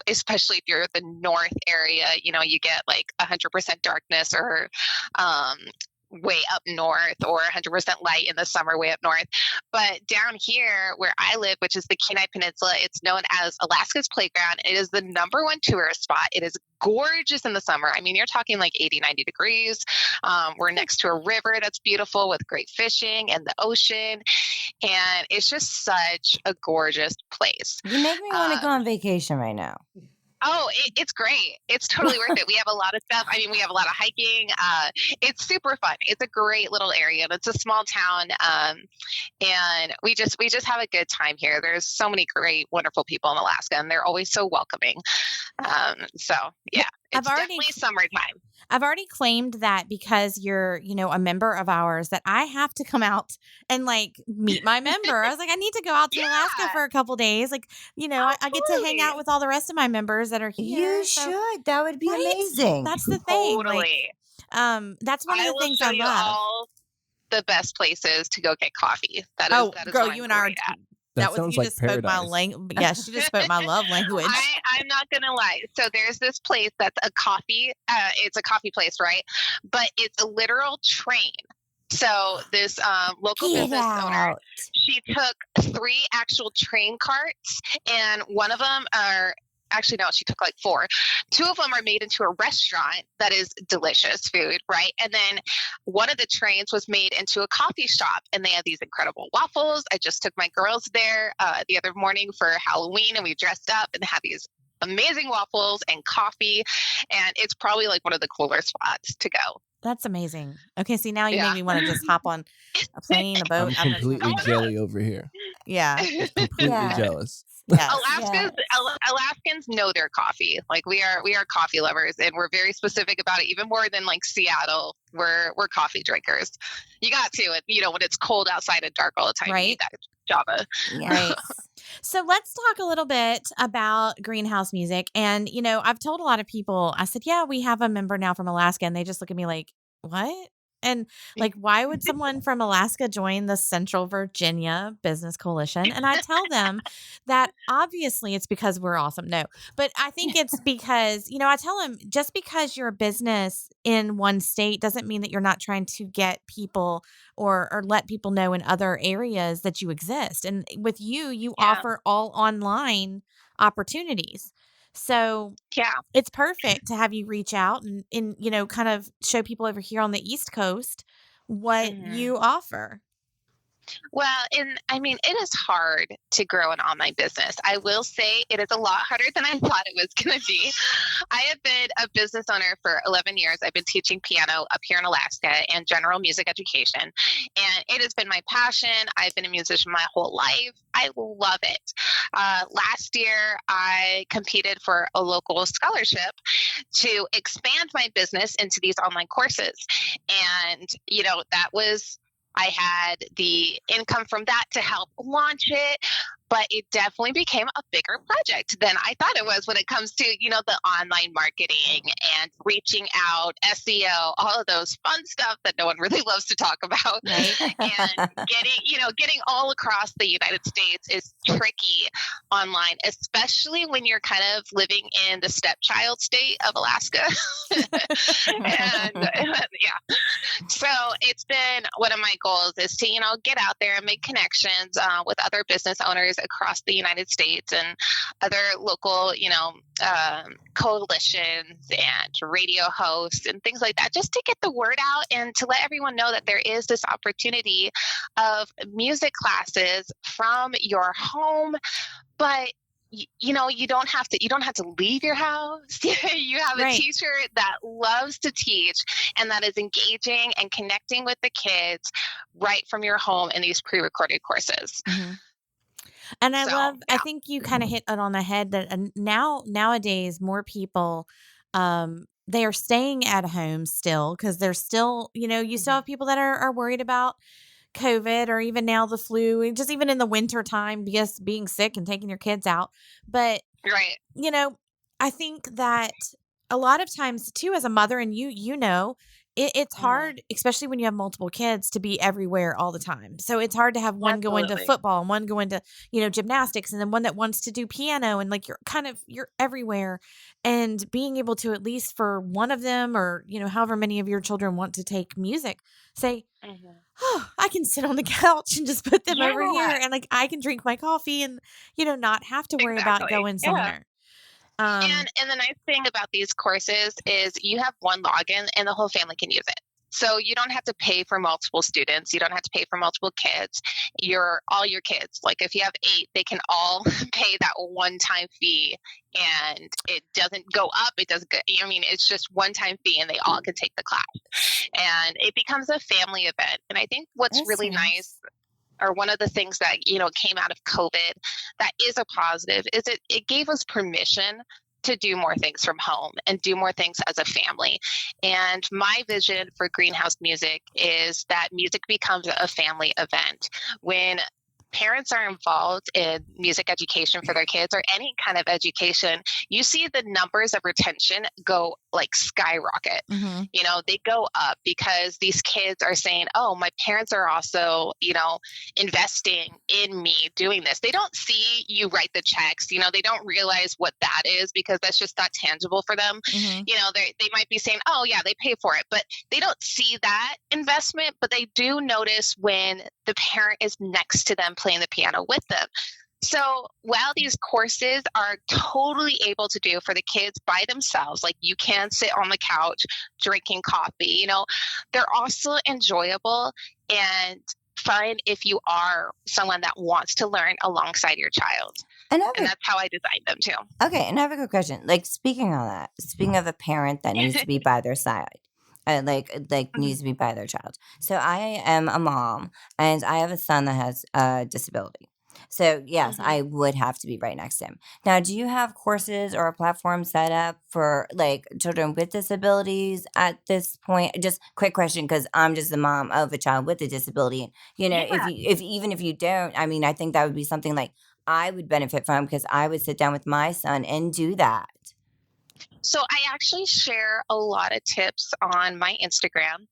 especially if you're at the north area, you get 100% darkness, or way up north, or 100% light in the summer way up north. But down here where I live, which is the Kenai Peninsula, it's known as Alaska's Playground. It is the #1 tourist spot. It is gorgeous in the summer. I mean, you're talking 80, 90 degrees. We're next to a river that's beautiful with great fishing and the ocean. And it's just such a gorgeous place. You make me want to go on vacation right now. Oh, it's great. It's totally worth it. We have a lot of stuff. I mean, we have a lot of hiking. It's super fun. It's a great little area, and it's a small town. And we just have a good time here. There's so many great, wonderful people in Alaska, and they're always so welcoming. So yeah, it's definitely summertime. I've already claimed that because you're, a member of ours, that I have to come out and meet my member. I was like, I need to go out to Alaska for a couple days. I get to hang out with all the rest of my members that are here. You should. That would be amazing. That's the thing. Totally. That's one of the things I will show you love. all the best places to go get coffee. That is girl, what you I'm and I are. great at. That You sounds like just spoke my paradise. language. Yeah, she just spoke my love language. I'm not gonna lie. So there's this place that's a coffee. It's a coffee place, right? But it's a literal train. So this local Get business owner, out. she took 3 actual train carts, and one of them are. Actually, no, she took 4. 2 of them are made into a restaurant that is delicious food, right? And then one of the trains was made into a coffee shop, and they have these incredible waffles. I just took my girls there the other morning for Halloween, and we dressed up and had these amazing waffles and coffee. And it's probably one of the cooler spots to go. That's amazing. Okay, see, now you Yeah. make me want to just hop on a plane, a boat. I'm completely jelly over here. Yeah. Completely Yeah. jealous. Yes. Alaskans know their coffee. We are coffee lovers, and we're very specific about it. Even more than Seattle, we're coffee drinkers. You got to, when it's cold outside and dark all the time. Right. You need that Java. Right. So let's talk a little bit about Greenhouse Music. And, I've told a lot of people, I said, yeah, we have a member now from Alaska. And they just look at me like, what? And like, why would someone from Alaska join the Central Virginia Business Coalition? And I tell them that obviously it's because we're awesome. No, but I think it's because, I tell them just because you're a business in one state doesn't mean that you're not trying to get people or let people know in other areas that you exist. And with you Yeah. offer all online opportunities. So Yeah. it's perfect to have you reach out and kind of show people over here on the East Coast what you offer. Well, and I mean, it is hard to grow an online business. I will say it is a lot harder than I thought it was going to be. I have been a business owner for 11 years. I've been teaching piano up here in Alaska and general music education. And it has been my passion. I've been a musician my whole life. I love it. Last year, I competed for a local scholarship to expand my business into these online courses. And, that was I had the income from that to help launch it, but it definitely became a bigger project than I thought it was when it comes to, the online marketing and reaching out, SEO, all of those fun stuff that no one really loves to talk about. Right. And getting all across the United States is tricky online, especially when you're kind of living in the stepchild state of Alaska. and yeah. So it's been one of my goals is to, get out there and make connections with other business owners across the United States and other local, coalitions and radio hosts and things like that, just to get the word out and to let everyone know that there is this opportunity of music classes from your home, but you don't have to leave your house. You have a teacher that loves to teach and that is engaging and connecting with the kids right from your home in these pre-recorded courses. Mm-hmm. And I think you kind of hit it on the head that nowadays more people, they are staying at home still because they're still, you still have people that are worried about COVID or even now the flu, just even in the winter time, because being sick and taking your kids out. But, I think that a lot of times too, as a mother, and it's hard, especially when you have multiple kids, to be everywhere all the time. So it's hard to have one go into football and one go into, gymnastics, and then one that wants to do piano, and like you're everywhere. And being able to, at least for one of them, or, however many of your children want to take music, say, oh, I can sit on the couch and just put them over here, and like I can drink my coffee and, not have to worry about going somewhere. And the nice thing about these courses is you have one login and the whole family can use it. So you don't have to pay for multiple students. You don't have to pay for multiple kids. All your kids, like if you have 8, they can all pay that one-time fee, and it doesn't go up. It doesn't go, it's just one-time fee and they all can take the class, and it becomes a family event. And I think what's really nice, or one of the things that, came out of COVID that is a positive, is it gave us permission to do more things from home and do more things as a family. And my vision for Greenhouse Music is that music becomes a family event. When parents are involved in music education for their kids or any kind of education, you see the numbers of retention go like skyrocket. Mm-hmm. They go up because these kids are saying, oh, my parents are also, investing in me doing this. They don't see you write the checks. They don't realize what that is because that's just not tangible for them. Mm-hmm. They might be saying, oh, yeah, they pay for it, but they don't see that investment. But they do notice when the parent is next to them playing the piano with them. So while these courses are totally able to do for the kids by themselves, like you can sit on the couch drinking coffee, they're also enjoyable and fun if you are someone that wants to learn alongside your child. And that's how I designed them too. Okay, and I have a good question. Like speaking of a parent that needs to be by their side. Needs to be by their child. So I am a mom, and I have a son that has a disability. So yes, I would have to be right next to him. Now, do you have courses or a platform set up for like children with disabilities at this point? Just quick question, because I'm just the mom of a child with a disability. If you don't, I think that would be something like I would benefit from, because I would sit down with my son and do that. So I actually share a lot of tips on my Instagram.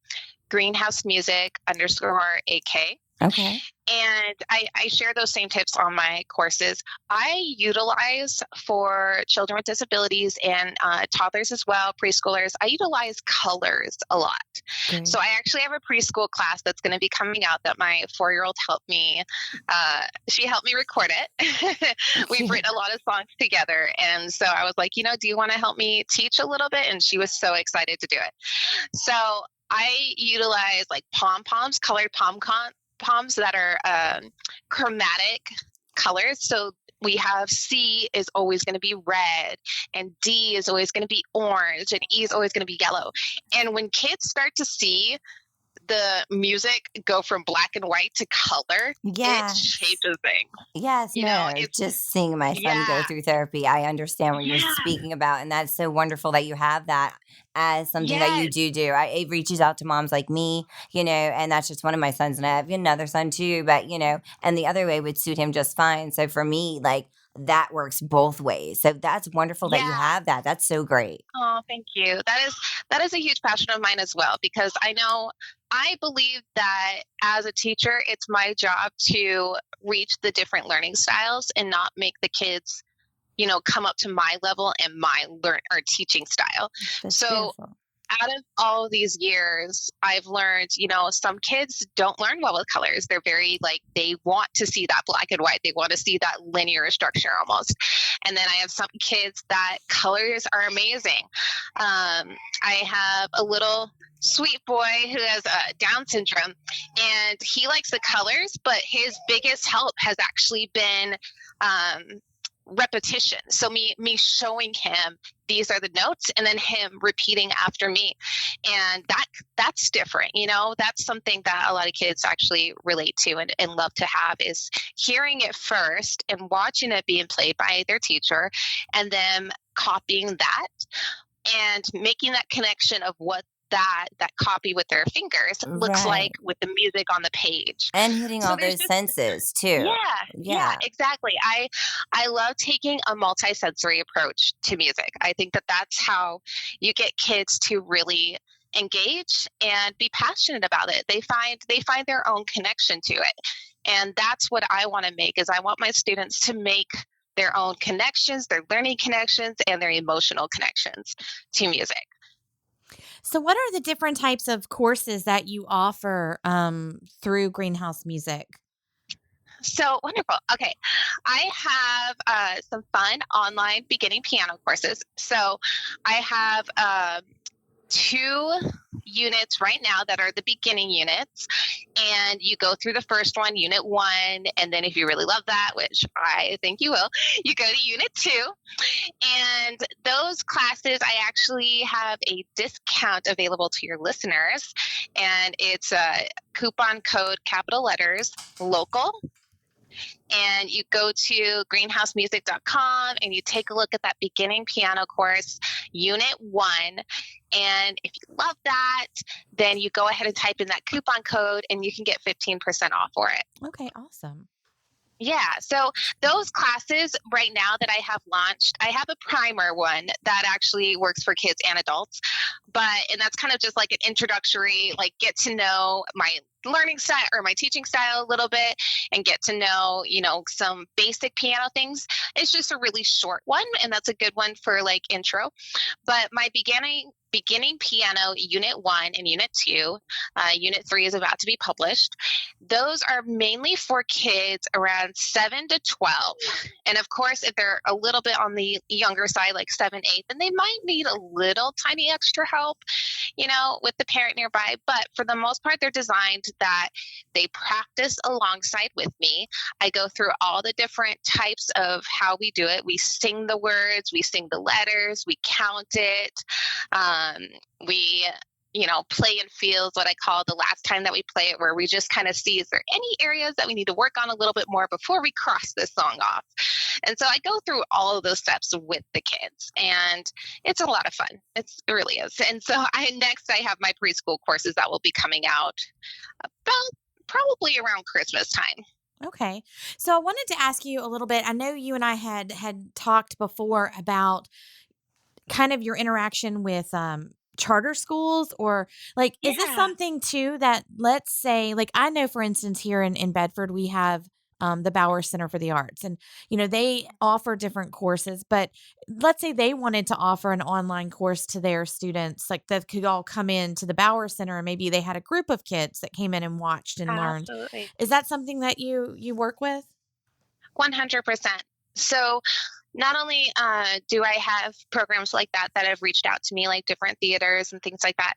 Greenhouse Music _AK. Okay. And I share those same tips on my courses. I utilize for children with disabilities and toddlers as well, preschoolers, I utilize colors a lot. Great. So I actually have a preschool class that's going to be coming out that my 4-year-old helped me. She helped me record it. We've written a lot of songs together. And so I was like, do you want to help me teach a little bit? And she was so excited to do it. So I utilize like pom-poms, colored pom-poms that are chromatic colors. So we have C is always going to be red, and D is always going to be orange, and E is always going to be yellow. And when kids start to see the music go from black and white to color, it changes things. Yes, just seeing my son go through therapy, I understand what you're speaking about, and that's so wonderful that you have that as something that you do. It reaches out to moms like me, and that's just one of my sons, and I have another son too, but and the other way would suit him just fine. So for me, like, that works both ways. So that's wonderful that you have that. That's so great. Oh, thank you. That is a huge passion of mine as well, because I believe that as a teacher, it's my job to reach the different learning styles and not make the kids, come up to my level and my teaching style. That's so beautiful. Out of all these years, I've learned, some kids don't learn well with colors. They're very they want to see that black and white. They want to see that linear structure almost. And then I have some kids that colors are amazing. I have a little sweet boy who has Down syndrome, and he likes the colors, but his biggest help has actually been repetition. So me showing him these are the notes, and then him repeating after me, and that's different. That's something that a lot of kids actually relate to and love to have, is hearing it first and watching it being played by their teacher, and then copying that and making that connection of what that copy with their fingers looks like with the music on the page, and hitting all those senses too. Yeah, exactly. I love taking a multi-sensory approach to music. I think that that's how you get kids to really engage and be passionate about it. They find their own connection to it, and that's what I want to make. Is I want my students to make their own connections, their learning connections, and their emotional connections to music. So what are the different types of courses that you offer through Greenhouse Music? So wonderful. Okay. I have some fun online beginning piano courses. So I have 2 units right now that are the beginning units, and you go through the first one, unit 1, and then if you really love that, which I think you will, you go to unit 2. And those classes, I actually have a discount available to your listeners, and it's a coupon code, capital letters, local. And you go to greenhousemusic.com and you take a look at that beginning piano course, unit 1. And if you love that, then you go ahead and type in that coupon code and you can get 15% off for it. Okay, awesome. Yeah. So those classes right now that I have launched, I have a primer one that actually works for kids and adults, and that's kind of just like an introductory, get to know my learning style or my teaching style a little bit and get to know, some basic piano things. It's just a really short one, and that's a good one for intro. But my beginning piano unit 1 and unit 2, unit 3 is about to be published. Those are mainly for kids around 7 to 12. And of course, if they're a little bit on the younger side, like 7, 8, then they might need a little tiny extra help, with the parent nearby. But for the most part, they're designed that they practice alongside with me. I go through all the different types of how we do it. We sing the words, we sing the letters, we count it. We play and feel is what I call the last time that we play it, where we just kind of see, is there any areas that we need to work on a little bit more before we cross this song off? And so I go through all of those steps with the kids, and it's a lot of fun. It really is. And so next I have my preschool courses that will be coming out about probably around Christmas time. Okay. So I wanted to ask you a little bit. I know you and I had talked before about kind of your interaction with charter schools, or like, is this Yeah. something too that, let's say, like, I know, for instance, here in Bedford, we have the Bauer Center for the Arts, and they offer different courses. But let's say they wanted to offer an online course to their students, like, that could all come into the Bauer Center, and maybe they had a group of kids that came in and watched and learned. Absolutely. Is that something that you work with? 100%. So not only do I have programs like that have reached out to me, like different theaters and things like that,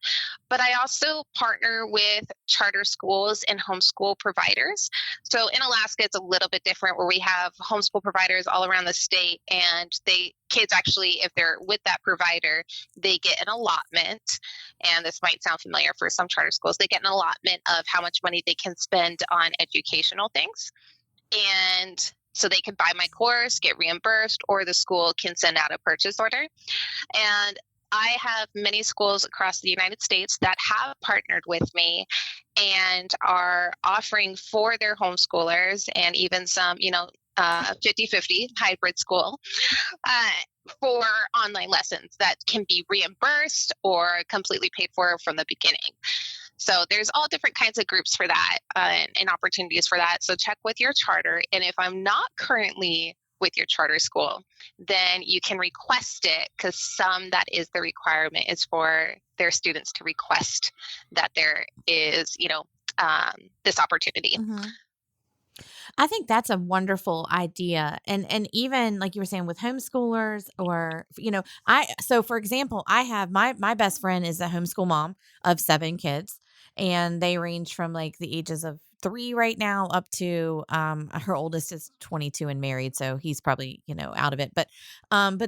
but I also partner with charter schools and homeschool providers. So in Alaska, it's a little bit different, where we have homeschool providers all around the state, and kids actually, if they're with that provider, they get an allotment. And this might sound familiar for some charter schools. They get an allotment of how much money they can spend on educational things. And so they can buy my course, get reimbursed, or the school can send out a purchase order. And I have many schools across the United States that have partnered with me and are offering for their homeschoolers, and even some, 50-50 hybrid school, for online lessons that can be reimbursed or completely paid for from the beginning. So there's all different kinds of groups for that, and opportunities for that. So check with your charter. And if I'm not currently with your charter school, then you can request it, because that is the requirement, is for their students to request that there is, this opportunity. Mm-hmm. I think that's a idea. And even like you were saying with homeschoolers, or, so for example, I have my best friend is a homeschool mom of 7 kids, and they range from like the ages of 3 right now up to her oldest is 22 and married, so he's probably out of it. But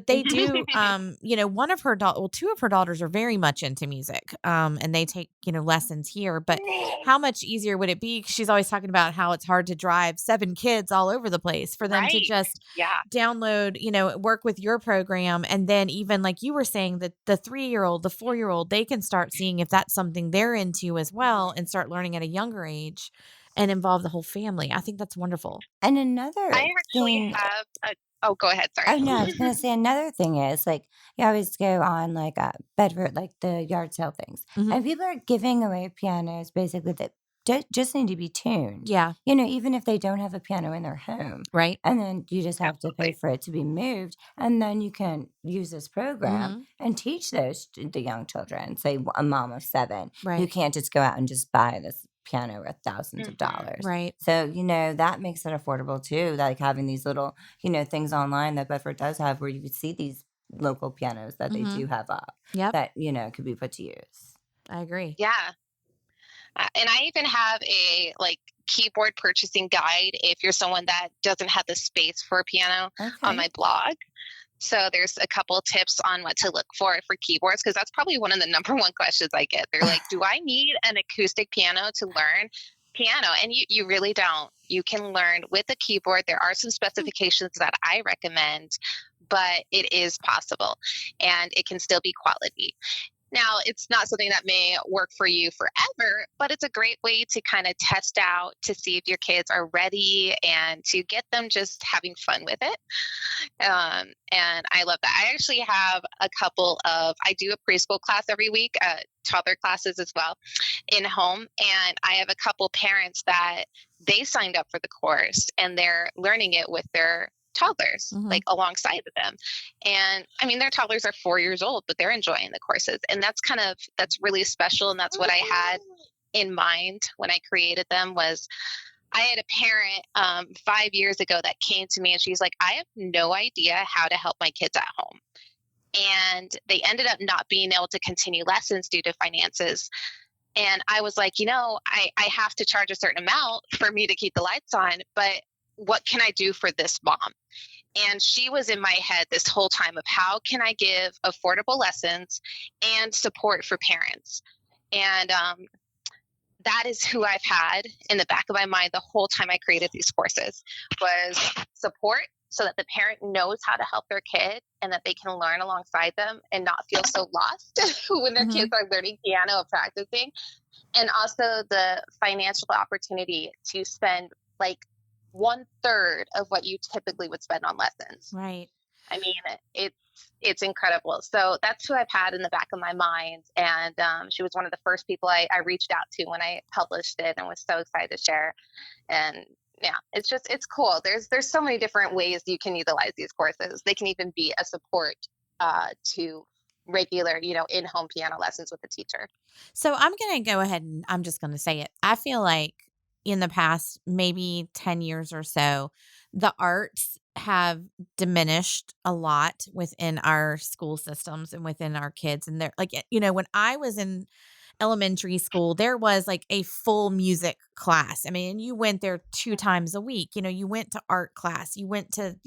they do one of her two of her daughters are very much into music, and they take lessons here. But how much easier would it be? She's always talking about how it's hard to drive 7 kids all over the place, for them to Right. just Yeah. download, work with your program. And then even like you were saying, that the 3-year-old, the 4-year-old, they can start seeing if that's something they're into as well, and start learning at a younger age and involve the whole family. I think that's wonderful. And another I actually thing, have oh, go ahead. Sorry. oh no, I was gonna say another thing is, like, you always go on like a Bedford, like the yard sale things, Mhm. and people are giving away pianos basically that just need to be tuned. Yeah. Even if they don't have a piano in their home, Right. and then you just have to pay Absolutely. for it to be moved, and then you can use this program Mhm. and teach the young children, say a mom of 7, who Right. can't just go out and just buy this piano worth thousands of Mhm. dollars. Right. So, that makes it affordable too, like having these little, things online that Bedford does have, where you could see these local pianos that they Mhm. do have up Yep. that, could be put to use. I agree. Yeah. And I even have a keyboard purchasing guide if you're someone that doesn't have the space for a piano on Okay. my blog. So there's a couple tips on what to look for keyboards, because that's probably one of the number one questions I get. They're like, do I need an acoustic piano to learn piano? And you really don't. You can learn with a keyboard. There are some specifications that I recommend, but it is possible, and it can still be quality. Now, it's not something that may work for you forever, but it's a great way to kind of test out to see if your kids are ready, and to get them just having fun with it. And I love that. I actually have I do a preschool class every week, toddler classes as well, in home. And I have a couple parents that they signed up for the course, and they're learning it with their toddlers, Mhm. alongside of them. And I mean, their toddlers are 4 years old, but they're enjoying the courses. And that's really special. And that's what I had in mind when I created them. Was I had a parent 5 years ago that came to me, and she's like, I have no idea how to help my kids at home. And they ended up not being able to continue lessons due to finances. And I was like, I have to charge a certain amount for me to keep the lights on, but what can I do for this mom? And she was in my head this whole time of, how can I give affordable lessons and support for parents? And that is who I've had in the back of my mind the whole time I created these courses, was support, so that the parent knows how to help their kid, and that they can learn alongside them and not feel so lost when their Mhm. kids are learning piano and practicing. And also the financial opportunity to spend 1/3 of what you typically would spend on lessons. Right. I mean, it's incredible. So that's who I've had in the back of my mind. And she was one of the first people I reached out to when I published it and was so excited to share. And yeah, it's cool. There's so many different ways you can utilize these courses. They can even be a support to regular, in-home piano lessons with a teacher. So I'm going to go ahead and I'm just going to say it. I feel like in the past, maybe 10 years or so, the arts have diminished a lot within our school systems and within our kids. And they're like, when I was in elementary school, there was like a full music class. I mean, you went there 2 times a week. You went to art class. You went to,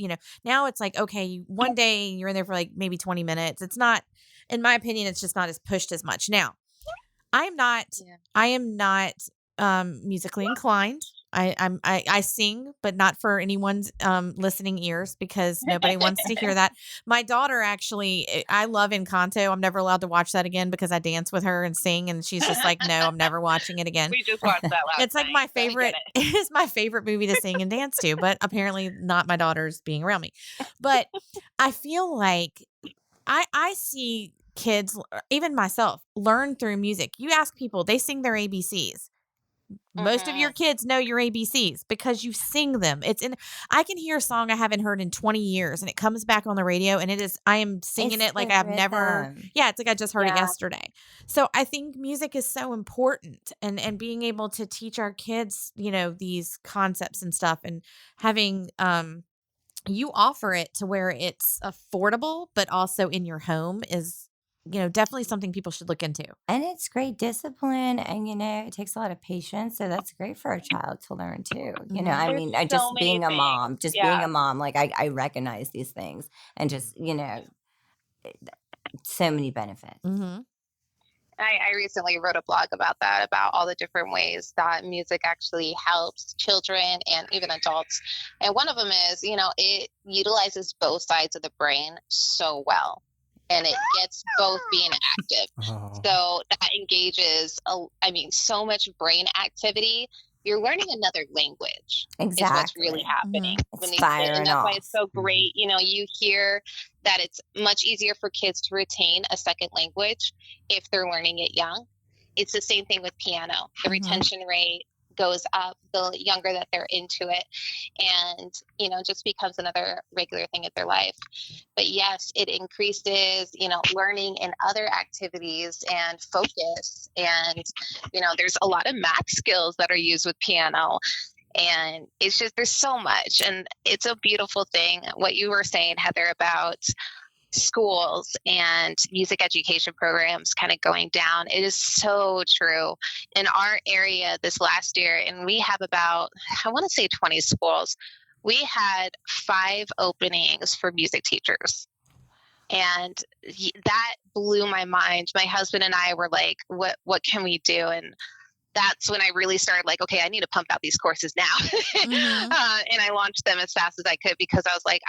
now it's like, okay, one day you're in there for like maybe 20 minutes. It's not, in my opinion, it's just not as pushed as much. Now, I am not musically inclined. I sing, but not for anyone's listening ears because nobody wants to hear that. My daughter actually, I love Encanto. I'm never allowed to watch that again because I dance with her and sing, and she's just like, no, I'm never watching it again. We just watched that last It's like night, my so favorite. It's my favorite movie to sing and dance to, but apparently not my daughter's being around me. But I feel like I see kids, even myself, learn through music. You ask people, they sing their ABCs. Most of your kids know your ABCs because you sing them. I can hear a song I haven't heard in 20 years and it comes back on the radio and I am singing it like I've never, it's like I just heard it yesterday. So I think music is so important and being able to teach our kids, these concepts and stuff and having, you offer it to where it's affordable, but also in your home is, definitely something people should look into. And it's great discipline and, it takes a lot of patience. So that's great for a child to learn too. I mean, just being a mom, like I recognize these things and just, so many benefits. Mm-hmm. I recently wrote a blog about that, about all the different ways that music actually helps children and even adults. And one of them is, it utilizes both sides of the brain so well. And it gets both being active. Oh. So that engages, so much brain activity. You're learning another language. Exactly. Is what's really happening. It's firing and that's off. why it's so great. You hear that it's much easier for kids to retain a second language if they're learning it young. It's the same thing with piano. The retention rate goes up the younger that they're into it, and just becomes another regular thing of their life. But yes, it increases learning in other activities and focus, and there's a lot of math skills that are used with piano, and it's just there's so much, and it's a beautiful thing. What you were saying, Heather, about schools and music education programs kind of going down. It is so true. In our area this last year, and we have about, I want to say 20 schools, we had 5 openings for music teachers. And that blew my mind. My husband and I were like, what can we do? And that's when I really started like, okay, I need to pump out these courses now. And I launched them as fast as I could because I was like,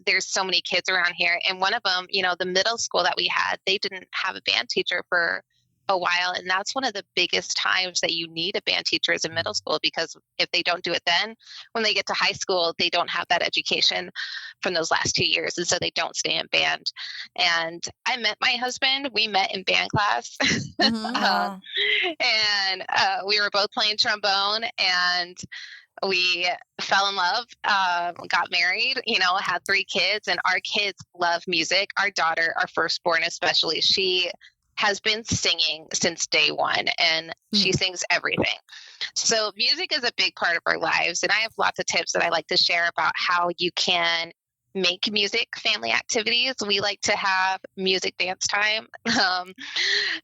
there's so many kids around here. And one of them, the middle school that we had, they didn't have a band teacher for a while. And that's one of the biggest times that you need a band teacher is in middle school, because if they don't do it then, when they get to high school, they don't have that education from those last 2 years. And so they don't stay in band. And I met my husband. We met in band class. And we were both playing trombone, and we fell in love, got married, had 3 kids, and our kids love music. Our daughter, our firstborn especially, she has been singing since day one, and she sings everything. So music is a big part of our lives. And I have lots of tips that I like to share about how you can make music family activities. We like to have music dance time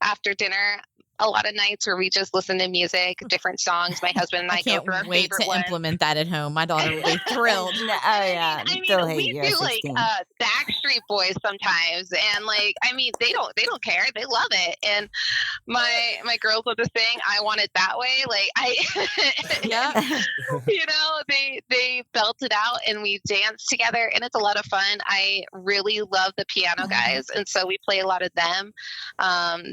after dinner. A lot of nights where we just listen to music, different songs. My husband and I can't go for our wait favorite to one. implement that at home. My daughter will be thrilled. Oh yeah, I mean, they'll hate we you do at like 16. Backstreet Boys sometimes, and like, I mean, they don't care. They love it. And my girls love to sing "I Want It That Way." Like Yep. they belt it out, and we dance together, and it's a lot of fun. I really love the piano guys, and so we play a lot of them.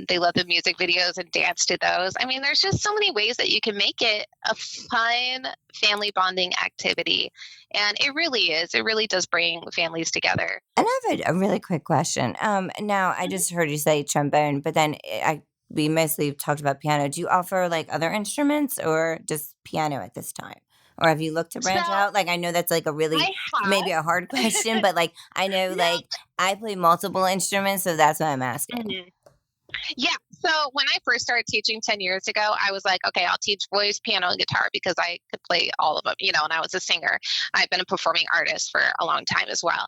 They love the music videos and dance to those. I mean, there's just so many ways that you can make it a fun family bonding activity, and it really is. It really does bring families together. And I have a really quick question. Now I just heard you say trombone, but then we mostly talked about piano. Do you offer like other instruments or just piano at this time? Or have you looked to branch So, out? Like, I know that's like a really, I have. maybe a hard question, but like, I know No. like I play multiple instruments, so that's what I'm asking. Mhm. Yeah. So when I first started teaching 10 years ago, I was like, okay, I'll teach voice, piano, and guitar because I could play all of them, and I was a singer. I've been a performing artist for a long time as well.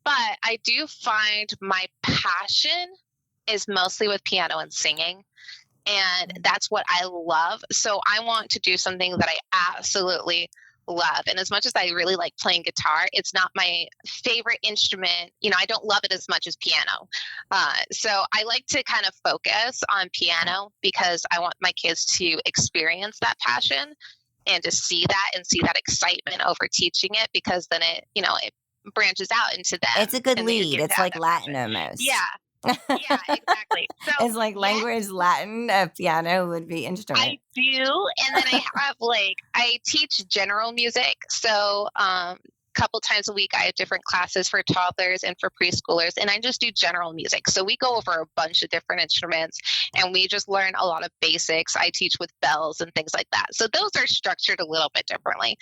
But I do find my passion is mostly with piano and singing. And that's what I love. So I want to do something that I absolutely love. And as much as I really like playing guitar, it's not my favorite instrument. I don't love it as much as piano. So I like to kind of focus on piano because I want my kids to experience that passion and to see that excitement over teaching it, because then it branches out into them. It's a good and they lead. get It's to have like that Latin passion. almost. Yeah. Yeah, exactly. So It's like language Latin, piano would be instrument. I do, and then I have I teach general music, so couple times a week I have different classes for toddlers and for preschoolers, and I just do general music. So we go over a bunch of different instruments, and we just learn a lot of basics. I teach with bells and things like that. So those are structured a little bit differently.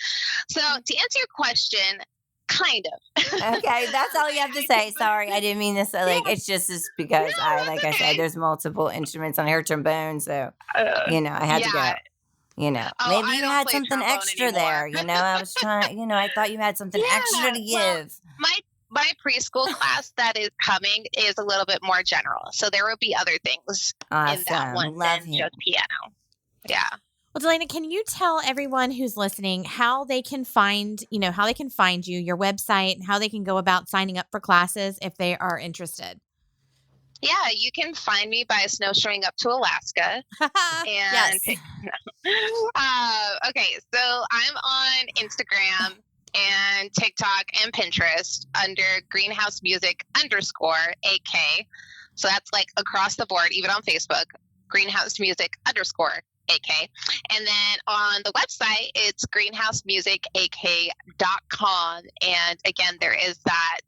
So to answer your question, kind of. Okay, that's all you have to say. Sorry, I didn't mean this. Like, it's just because No, I that's said, okay. there's multiple instruments on here, trombone. So Uh, I had to go. yeah. Oh, Maybe I you don't had play something trombone extra anymore. there. I was trying. I thought you had something extra to Well, give. my preschool class that is coming is a little bit more general, so there will be other things in that Awesome. one Love than you. just piano. Yeah. Well, Delana, can you tell everyone who's listening how they can find you, your website, and how they can go about signing up for classes if they are interested? Yeah, you can find me by snowshoeing up to Alaska. And Yes. okay, so I'm on Instagram and TikTok and Pinterest under Greenhouse Music _AK. So that's like across the board, even on Facebook, Greenhouse Music _AK. And then on the website, it's greenhousemusicak.com. And again, there is that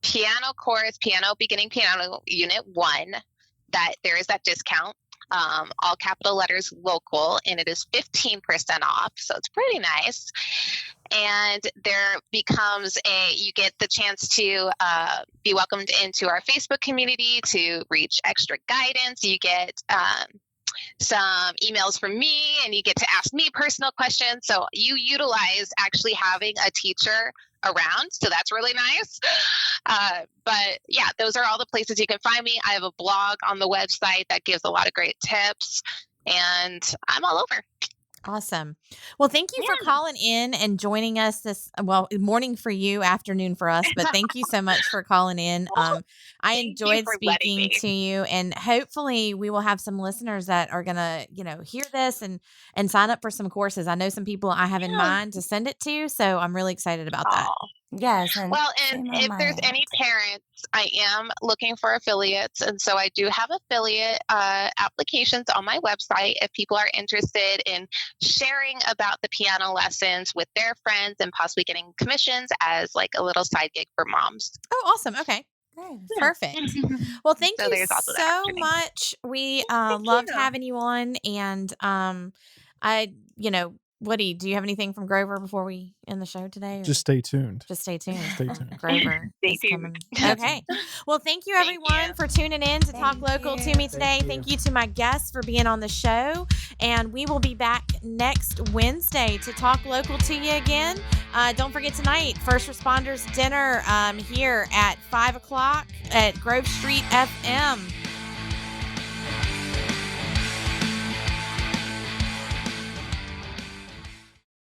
piano course, piano beginning piano unit 1, that there is that discount, all capital letters local, and it is 15% off. So it's pretty nice. And there becomes you get the chance to be welcomed into our Facebook community to reach extra guidance. You get some emails from me, and you get to ask me personal questions. So you utilize actually having a teacher around. So that's really nice. But yeah, those are all the places you can find me. I have a blog on the website that gives a lot of great tips, and I'm all over. Awesome. Well, thank you for calling in and joining us this morning for you, afternoon for us, but thank you so much for calling in. I Thank you enjoyed for letting speaking me. to you, and hopefully we will have some listeners that are going to, hear this and sign up for some courses. I know some people I have in mind to send it to, so I'm really excited about that. Aw. Yes. And Well, same and on if my there's end. any parents, I am looking for affiliates. And so I do have affiliate applications on my website if people are interested in sharing about the piano lessons with their friends and possibly getting commissions as like a little side gig for moms. Oh, awesome. Okay. Great. Perfect. Well, thank So you there's also that so opportunity. much. We Thank loved you. having you on, and Woody, do you have anything from Grover before we end the show today? or Just stay tuned. just stay tuned. Stay tuned. Grover Stay is tuned. coming. Okay. Well, thank you Thank everyone you. for tuning in to Talk Thank Local you. to me today. Thank you. Thank you to my guests for being on the show. And we will be back next Wednesday to talk local to you again. Don't forget tonight, First Responders Dinner here at 5 o'clock at Grove Street FM.